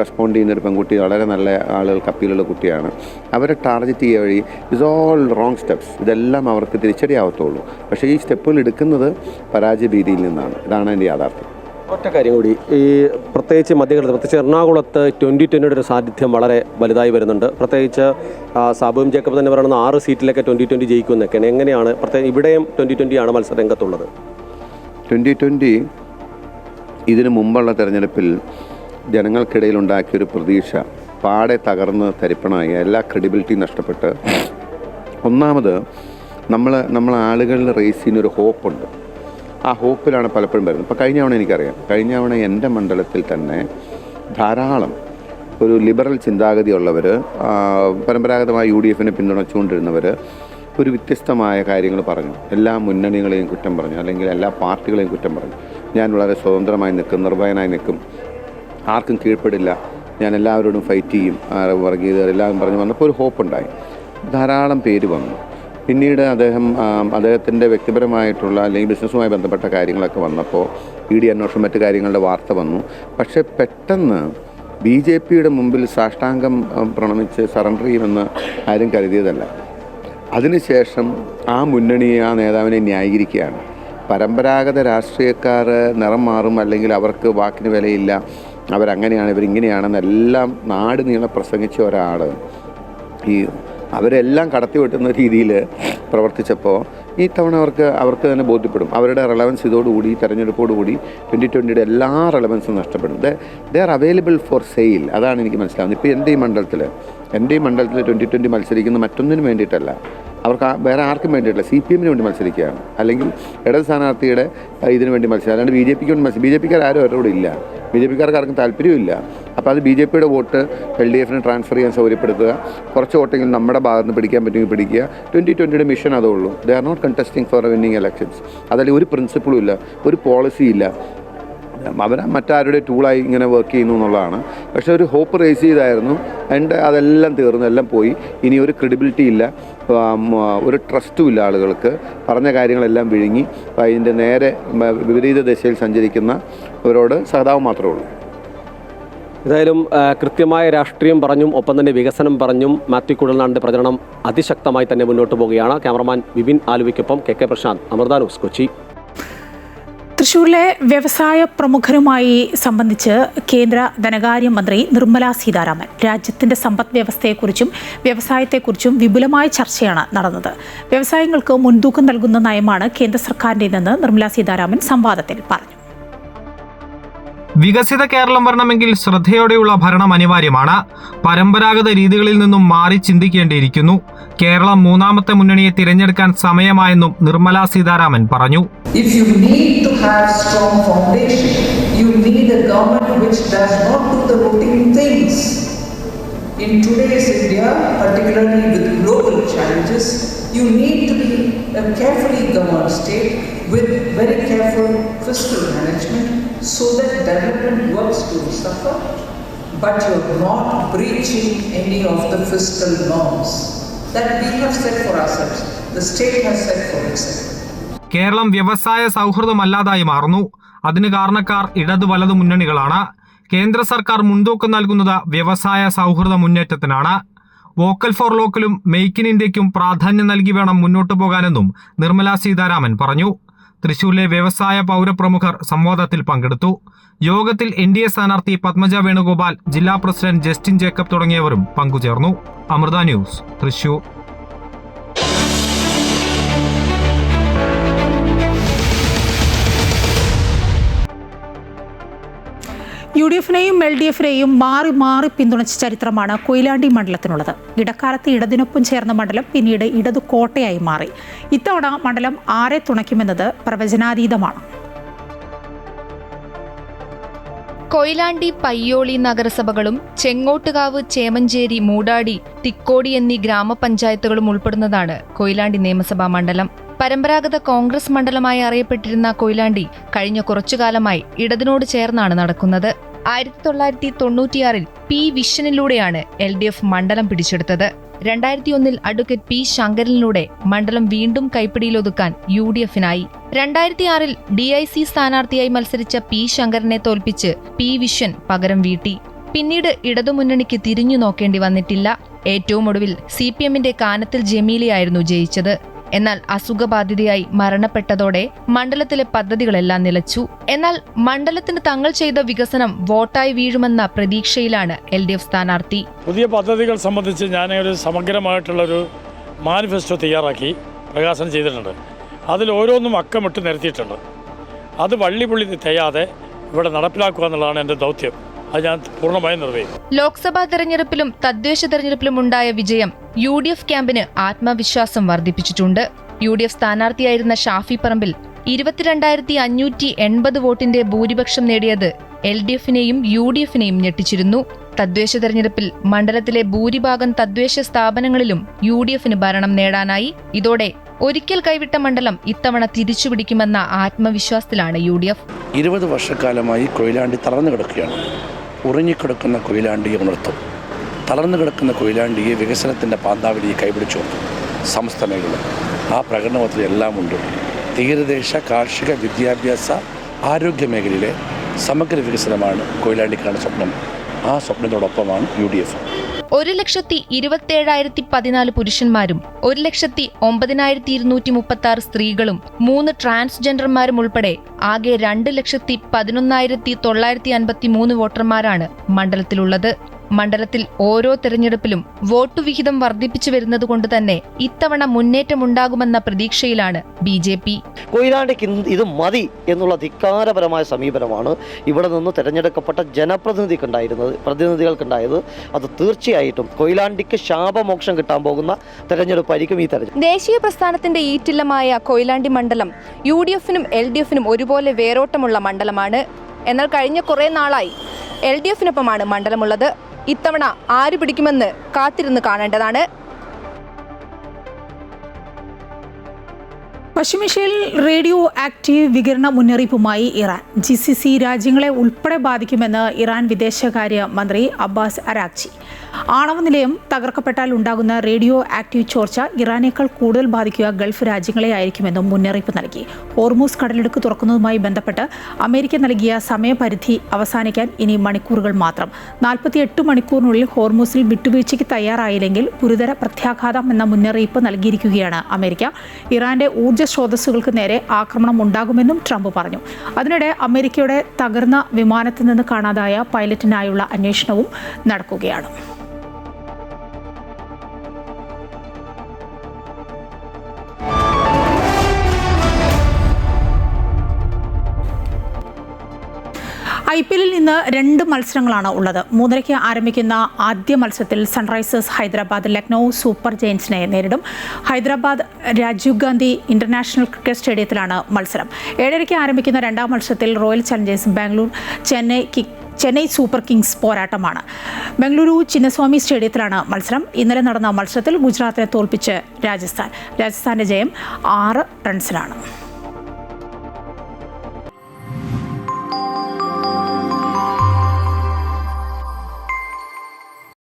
റെസ്പോണ്ട് ചെയ്യുന്നൊരു പെൺകുട്ടി, വളരെ നല്ല ആളുകൾക്ക് അപ്പീലുള്ള കുട്ടിയാണ്. അവരെ ടാർഗറ്റ് ചെയ്യുക വഴി ഇസ് ഓൾ റോങ് സ്റ്റെപ്സ്. ഇതെല്ലാം അവർക്ക് തിരിച്ചടിയാവത്തുള്ളൂ. പക്ഷേ ഈ സ്റ്റെപ്പുകൾ എടുക്കുന്നത് പരാജയ ഭീതിയിൽ നിന്നാണ്. ഇതാണ് എൻ്റെ യാഥാർത്ഥ്യം. ഒറ്റ കാര്യം കൂടി, ഈ പ്രത്യേകിച്ച് മധ്യകേരളത്തിൽ പ്രത്യേകിച്ച് എറണാകുളത്ത് 2020 ഒരു സാന്നിധ്യം വളരെ വലുതായി വരുന്നുണ്ട്. പ്രത്യേകിച്ച് സാബുവും ജേക്കബ് തന്നെ പറയുന്ന 6 സീറ്റിലൊക്കെ 2020 ജയിക്കുമെന്നൊക്കെയാണ്. എങ്ങനെയാണ് പ്രത്യേകിച്ച് ഇവിടെയും 2020 ആണ് മത്സരരംഗത്തുള്ളത്? 2020 ഇതിനു മുമ്പുള്ള തെരഞ്ഞെടുപ്പിൽ ജനങ്ങൾക്കിടയിൽ ഉണ്ടാക്കിയൊരു പ്രതീക്ഷ പാടെ തകർന്ന് തരിപ്പണമായി. എല്ലാ ക്രെഡിബിലിറ്റിയും നഷ്ടപ്പെട്ട്. ഒന്നാമത് നമ്മൾ ആളുകളിൽ റേസ് ചെയ്യുന്നൊരു ഹോപ്പുണ്ട്. ആ ഹോപ്പിലാണ് പലപ്പോഴും വരുന്നത്. ഇപ്പോൾ കഴിഞ്ഞ തവണ എനിക്കറിയാം, കഴിഞ്ഞ തവണ എൻ്റെ മണ്ഡലത്തിൽ തന്നെ ധാരാളം ഒരു ലിബറൽ ചിന്താഗതിയുള്ളവർ, പരമ്പരാഗതമായി UDFനെ പിന്തുണച്ചുകൊണ്ടിരുന്നവർ ഒരു വ്യത്യസ്തമായ കാര്യങ്ങൾ പറഞ്ഞു. എല്ലാ മുന്നണികളെയും കുറ്റം പറഞ്ഞു, അല്ലെങ്കിൽ എല്ലാ പാർട്ടികളെയും കുറ്റം പറഞ്ഞു. ഞാൻ വളരെ സ്വതന്ത്രമായി നിൽക്കും, നിർഭയനായി നിൽക്കും, ആർക്കും കീഴ്പ്പെടില്ല, ഞാൻ എല്ലാവരോടും ഫൈറ്റ് ചെയ്യും, വർഗീയത എല്ലാം പറഞ്ഞു വന്നപ്പോൾ ഒരു ഹോപ്പുണ്ടായി. ധാരാളം പേര് വന്നു. പിന്നീട് അദ്ദേഹത്തിൻ്റെ വ്യക്തിപരമായിട്ടുള്ള അല്ലെങ്കിൽ ബിസിനസ്സുമായി ബന്ധപ്പെട്ട കാര്യങ്ങളൊക്കെ വന്നപ്പോൾ ED അന്വേഷണം മറ്റു കാര്യങ്ങളുടെ വാർത്ത വന്നു. പക്ഷേ പെട്ടെന്ന് BJPയുടെ മുമ്പിൽ സാഷ്ടാംഗം പ്രണമിച്ച് സറണ്ടർ ചെയ്യുമെന്ന് ആരും കരുതിയതല്ല. അതിനുശേഷം ആ മുന്നണിയെ, ആ നേതാവിനെ ന്യായീകരിക്കുകയാണ്. പരമ്പരാഗത രാഷ്ട്രീയക്കാർ നിറം മാറും, അല്ലെങ്കിൽ അവർക്ക് വാക്കിന് വിലയില്ല, അവരങ്ങനെയാണ് ഇവരിങ്ങനെയാണെന്നെല്ലാം നാട് നീളെ പ്രസംഗിച്ച ഒരാൾ അവരെല്ലാം കടത്തിവെട്ടുന്ന രീതിയിൽ പ്രവർത്തിച്ചപ്പോൾ ഈ തവണ അവർക്ക് തന്നെ ബോധ്യപ്പെടും. അവരുടെ റെലവൻസ് ഇതോടുകൂടി, തെരഞ്ഞെടുപ്പോടുകൂടി 2020 എല്ലാ റെലവൻസും നഷ്ടപ്പെടും. They are available for sale. അതാണ് എനിക്ക് മനസ്സിലാവുന്നത്. ഇപ്പോൾ എൻ്റെ ഈ മണ്ഡലത്തിൽ 2020 മത്സരിക്കുന്ന മറ്റൊന്നിനും വേണ്ടിയിട്ടല്ല, അവർക്ക് വേറെ ആർക്കും വേണ്ടിയിട്ടില്ല, CPMന് വേണ്ടി മത്സരിക്കുകയാണ്, അല്ലെങ്കിൽ ഇടത് സ്ഥാനാർത്ഥിയുടെ ഇതിനു വേണ്ടി മത്സരിക്കുക. അല്ലാണ്ട് BJPക്ക് വേണ്ടി BJPക്കാർ ആരും അവരുടെ കൂടെ ഇല്ല. BJPക്കാർക്ക് ആർക്കും താല്പര്യമില്ല. അപ്പോൾ അത് BJPയുടെ വോട്ട് LDFന് ട്രാൻസ്ഫർ ചെയ്യാൻ സൗകര്യപ്പെടുത്തുക, കുറച്ച് വോട്ടെങ്കിലും നമ്മുടെ ഭാഗത്ത് നിന്ന് പിടിക്കാൻ പറ്റുമെങ്കിൽ പിടിക്കുക. 2020 മിഷൻ അതേ ഉള്ളൂ. They are not contesting for winning elections. അതല്ലെങ്കിൽ ഒരു പ്രിൻസിപ്പിളും ഇല്ല, ഒരു പോളിസിയില്ല. അവർ മറ്റാരുടെ ടൂളായി ഇങ്ങനെ വർക്ക് ചെയ്യുന്നു എന്നുള്ളതാണ്. പക്ഷേ ഒരു ഹോപ്പ് റേസ് ചെയ്തായിരുന്നു. അതെല്ലാം തീർന്നു, എല്ലാം പോയി. ഇനി ഒരു ക്രെഡിബിലിറ്റി ഇല്ല, ഒരു ട്രസ്റ്റും ഇല്ല ആളുകൾക്ക്. പറഞ്ഞ കാര്യങ്ങളെല്ലാം വിഴുങ്ങി അതിൻ്റെ നേരെ വിപരീത ദിശയിൽ സഞ്ചരിക്കുന്നവരോട് സഹതാപം മാത്രമേ ഉള്ളൂ. ഏതായാലും കൃത്യമായ രാഷ്ട്രീയം പറഞ്ഞും ഒപ്പം തന്നെ വികസനം പറഞ്ഞും മാത്യു കുഴൽനാടിൻ്റെ പ്രചരണം അതിശക്തമായി തന്നെ മുന്നോട്ട് പോവുകയാണ്. ക്യാമറമാൻ വിപിൻ ആലുവയ്ക്കൊപ്പം KK പ്രശാന്ത്, അമൃത ന്യൂസ്, കൊച്ചി. തൃശൂരിലെ വ്യവസായ പ്രമുഖരുമായി സംബന്ധിച്ച് കേന്ദ്ര ധനകാര്യമന്ത്രി നിർമ്മല സീതാരാമൻ രാജ്യത്തിന്റെ സമ്പദ് വ്യവസ്ഥയെക്കുറിച്ചും വ്യവസായത്തെക്കുറിച്ചും വിപുലമായ ചർച്ചയാണ് നടന്നത്. വ്യവസായങ്ങൾക്ക് മുൻതൂക്കം നൽകുന്ന നയമാണ് കേന്ദ്ര സർക്കാരിൻ്റെതെന്ന് നിർമ്മല സീതാരാമൻ സംവാദത്തിൽ പറഞ്ഞു. വികസിത കേരളം വരണമെങ്കിൽ ശ്രദ്ധയോടെയുള്ള ഭരണം അനിവാര്യമാണ്. പരമ്പരാഗത രീതികളിൽ നിന്നും മാറി ചിന്തിക്കേണ്ടിയിരിക്കുന്നു. കേരളം മൂന്നാമത്തെ മുന്നണിയെ തിരഞ്ഞെടുക്കാൻ സമയമായെന്നും നിർമ്മല സീതാരാമൻ പറഞ്ഞു. If you need to have strong foundation, you need a government which does not do the routine things. In today's India, particularly with global challenges, you need to be a carefully governed state with very careful fiscal management so that development works to suffer, but you're not breaching any of the fiscal norms that we have set for ourselves, the state has set for itself. Keralam വ്യവസായ സൗഹൃദമല്ലാതായി മാറുന്നു. അതിന് കാരണക്കാർ ഇടതു വലതു മുന്നണികളാണ്. കേന്ദ്ര സർക്കാർ മുൻതൂക്കം നൽകുന്നത് വ്യവസായ സൗഹൃദ മുന്നേറ്റത്തിനാണ്. വോക്കൽ ഫോർ ലോക്കലും മെയ്ക്ക് ഇൻ ഇന്ത്യയ്ക്കും പ്രാധാന്യം നൽകി വേണം മുന്നോട്ടു പോകാനെന്നും നിർമ്മലാ സീതാരാമൻ പറഞ്ഞു. തൃശൂരിലെ വ്യവസായ പൗരപ്രമുഖർ സംവാദത്തിൽ പങ്കെടുത്തു. യോഗത്തിൽ NDA സ്ഥാനാർത്ഥി പത്മജ വേണുഗോപാൽ, ജില്ലാ പ്രസിഡന്റ് ജസ്റ്റിൻ ജേക്കബ് തുടങ്ങിയവരും പങ്കുചേർന്നു. അമൃത ന്യൂസ്, തൃശൂർ. UDF-നെയും LDF-നെയും മാറി മാറി പിന്തുണച്ച ചരിത്രമാണ് കൊയിലാണ്ടി മണ്ഡലത്തിനുള്ളത്. ഇടക്കാലത്ത് ഇടതിനൊപ്പം ചേർന്ന മണ്ഡലം പിന്നീട് ഇടതു കോട്ടയായി മാറി. ഇത്തവണ മണ്ഡലം ആരെ തുണയ്ക്കുമെന്നത് പ്രവചനാതീതമാണ്. കൊയിലാണ്ടി, പയ്യോളി നഗരസഭകളും ചെങ്ങോട്ടുകാവ്, ചേമഞ്ചേരി, മൂടാടി, തിക്കോടി എന്നീ ഗ്രാമപഞ്ചായത്തുകളും ഉൾപ്പെടുന്നതാണ് കൊയിലാണ്ടി നിയമസഭാ മണ്ഡലം. പരമ്പരാഗത കോൺഗ്രസ് മണ്ഡലമായി അറിയപ്പെട്ടിരുന്ന കൊയിലാണ്ടി കഴിഞ്ഞ കുറച്ചുകാലമായി ഇടതിനോട് ചേർന്നാണ് നടക്കുന്നത്. 1996 P. വിഷനിലൂടെയാണ് LDF മണ്ഡലം പിടിച്ചെടുത്തത്. 2001 അഡ്വക്കേറ്റ് P. ശങ്കരനിലൂടെ മണ്ഡലം വീണ്ടും കൈപ്പിടിയിലൊതുക്കാൻ UDF-നായി. 2006 DIC സ്ഥാനാർത്ഥിയായി മത്സരിച്ച P. ശങ്കരനെ തോൽപ്പിച്ച് P. വിഷൻ പകരം വീട്ടി. പിന്നീട് ഇടതുമുന്നണിക്ക് തിരിഞ്ഞു നോക്കേണ്ടി വന്നിട്ടില്ല. ഏറ്റവും ഒടുവിൽ CPM-ന്റെ കാനത്തിൽ ജമീലയായിരുന്നു ജയിച്ചത്. എന്നാൽ അസുഖബാധിതയായി മരണപ്പെട്ടതോടെ മണ്ഡലത്തിലെ പദ്ധതികളെല്ലാം നിലച്ചു. എന്നാൽ മണ്ഡലത്തിന് തങ്ങൾ ചെയ്ത വികസനം വോട്ടായി വീഴുമെന്ന പ്രതീക്ഷയിലാണ് LDF സ്ഥാനാർത്ഥി. പുതിയ പദ്ധതികൾ സംബന്ധിച്ച് ഞാനൊരു സമഗ്രമായിട്ടുള്ളൊരു മാനിഫെസ്റ്റോ തയ്യാറാക്കി പ്രകാശനം ചെയ്തിട്ടുണ്ട്. അതിൽ ഓരോന്നും അക്കമിട്ട് നിരത്തിയിട്ടുണ്ട്. അത് വള്ളിപുള്ളി തെയ്യാതെ ഇവിടെ നടപ്പിലാക്കുക എന്നുള്ളതാണ് എൻ്റെ ദൗത്യം. അത് ഞാൻ പൂർണ്ണമായും നിർവഹിക്കും. ലോക്സഭാ തെരഞ്ഞെടുപ്പിലും തദ്ദേശ തെരഞ്ഞെടുപ്പിലും ഉണ്ടായ വിജയം UDF ക്യാമ്പിന് ആത്മവിശ്വാസം വർദ്ധിപ്പിച്ചിട്ടുണ്ട്. UDF സ്ഥാനാർത്ഥിയായിരുന്ന ഷാഫി പറമ്പിൽ 22,580 വോട്ടിന്റെ ഭൂരിപക്ഷം നേടിയത് LDF-നെയും UDF-നെയും ഞെട്ടിച്ചിരുന്നു. തദ്ദേശ തെരഞ്ഞെടുപ്പിൽ മണ്ഡലത്തിലെ ഭൂരിഭാഗം തദ്ദേശ സ്ഥാപനങ്ങളിലും UDF-ന് ഭരണം നേടാനായി. ഇതോടെ ഒരിക്കൽ കൈവിട്ട മണ്ഡലം ഇത്തവണ തിരിച്ചുപിടിക്കുമെന്ന ആത്മവിശ്വാസത്തിലാണ് UDF. 20 വർഷക്കാലമായി കൊയിലാണ്ടി തളർന്നു കിടക്കുകയാണ്. ഉറങ്ങിക്കിടക്കുന്ന കൊയിലാണ്ടിയെ ഉണർത്തും. തളർന്നു കിടക്കുന്ന കൊയിലാണ്ടിയെ വികസനത്തിൻ്റെ പാന്താവലിയെ കൈപിടിച്ചു സമസ്ത മേഖല. ആ പ്രകടനത്തിൽ എല്ലാം ഉണ്ട്. തീരദേശ, കാർഷിക, വിദ്യാഭ്യാസ, ആരോഗ്യ മേഖലയിലെ സമഗ്ര വികസനമാണ് കൊയിലാണ്ടിക്കാരുടെ സ്വപ്നം. ആ സ്വപ്നത്തോടൊപ്പമാണ് UDF. 1,27,014 പുരുഷന്മാരും 1,09,236 സ്ത്രീകളും 3 ട്രാൻസ്ജെൻഡർമാരും ഉൾപ്പെടെ ആകെ 2,11,953 വോട്ടർമാരാണ് മണ്ഡലത്തിലുള്ളത്. മണ്ഡലത്തിൽ ഓരോ തെരഞ്ഞെടുപ്പിലും വോട്ടു വിഹിതം വർദ്ധിപ്പിച്ചു വരുന്നതുകൊണ്ട് തന്നെ ഇത്തവണ മുന്നേറ്റമുണ്ടാകുമെന്ന പ്രതീക്ഷയിലാണ് BJP. കൊയിലാണ്ടിക്ക് ഇത് മതി എന്നുള്ള ധിക്കാരപരമായ സമീപനമാണ് ഇവിടെ നിന്ന് തെരഞ്ഞെടുക്കപ്പെട്ട പ്രതിനിധികൾക്കുണ്ടായത്. അത് തീർച്ചയായിട്ടും കൊയിലാണ്ടിക്ക് ശാപമോക്ഷം കിട്ടാൻ പോകുന്ന തെരഞ്ഞെടുപ്പായിരിക്കും ഈ തെരഞ്ഞെടുപ്പ്. ദേശീയ പ്രസ്ഥാനത്തിന്റെ ഈറ്റില്ലമായ കൊയിലാണ്ടി മണ്ഡലം UDF-നും LDF-നും ഒരുപോലെ വേരോട്ടമുള്ള മണ്ഡലമാണ്. എന്നാൽ കഴിഞ്ഞ കുറേ നാളായി LDF-നൊപ്പമാണ് മണ്ഡലമുള്ളത്. ഇത്തവണ ആര് പിടിക്കുമെന്ന് കാത്തിരുന്ന് കാണേണ്ടതാണ്. പശ്ചിമേഷ്യയിൽ റേഡിയോ ആക്റ്റീവ് വികിരണ മുന്നറിയിപ്പുമായി ഇറാൻ. GCC രാജ്യങ്ങളെ ഉൾപ്പെടെ ബാധിക്കുമെന്ന് ഇറാൻ വിദേശകാര്യ മന്ത്രി അബ്ബാസ് അരാക്ചി. ആണവ നിലയം തകർക്കപ്പെട്ടാൽ ഉണ്ടാകുന്ന റേഡിയോ ആക്റ്റീവ് ചോർച്ച ഇറാനേക്കാൾ കൂടുതൽ ബാധിക്കുക ഗൾഫ് രാജ്യങ്ങളെ ആയിരിക്കുമെന്നും മുന്നറിയിപ്പ് നൽകി. ഹോർമൂസ് കടലിടുക്ക് തുറക്കുന്നതുമായി ബന്ധപ്പെട്ട് അമേരിക്ക നൽകിയ സമയപരിധി അവസാനിക്കാൻ ഇനി മണിക്കൂറുകൾ മാത്രം. 48 മണിക്കൂറിനുള്ളിൽ ഹോർമൂസിൽ വിട്ടുവീഴ്ചയ്ക്ക് തയ്യാറായില്ലെങ്കിൽ ഗുരുതര പ്രത്യാഘാതം എന്ന മുന്നറിയിപ്പ് നൽകിയിരിക്കുകയാണ് അമേരിക്ക. ഇറാന്റെ ഊർജ്ജ സ്രോതസ്സുകൾക്ക് നേരെ ആക്രമണം ഉണ്ടാകുമെന്നും ട്രംപ് പറഞ്ഞു. അതിനിടെ അമേരിക്കയുടെ തകർന്ന വിമാനത്തിൽ നിന്ന് കാണാതായ പൈലറ്റിനായുള്ള അന്വേഷണവും നടക്കുകയാണ്. IPL-ൽ ഇന്ന് 2 മത്സരങ്ങളാണ് ഉള്ളത്. 3:30 ആരംഭിക്കുന്ന ആദ്യ മത്സരത്തിൽ സൺറൈസേഴ്സ് ഹൈദരാബാദ് ലക്നൗ സൂപ്പർ ജയൻസിനെ നേരിടും. ഹൈദരാബാദ് രാജീവ് ഗാന്ധി ഇന്റർനാഷണൽ ക്രിക്കറ്റ് സ്റ്റേഡിയത്തിലാണ് മത്സരം. 7:30 ആരംഭിക്കുന്ന രണ്ടാം മത്സരത്തിൽ royal Challengers Bangalore Chennai super Kings പോരാട്ടമാണ്. ബംഗളൂരു ചിന്നസ്വാമി സ്റ്റേഡിയത്തിലാണ് മത്സരം. ഇന്നലെ നടന്ന മത്സരത്തിൽ ഗുജറാത്തിനെ തോൽപ്പിച്ച് രാജസ്ഥാന്റെ ജയം 6 റൺസിനാണ്.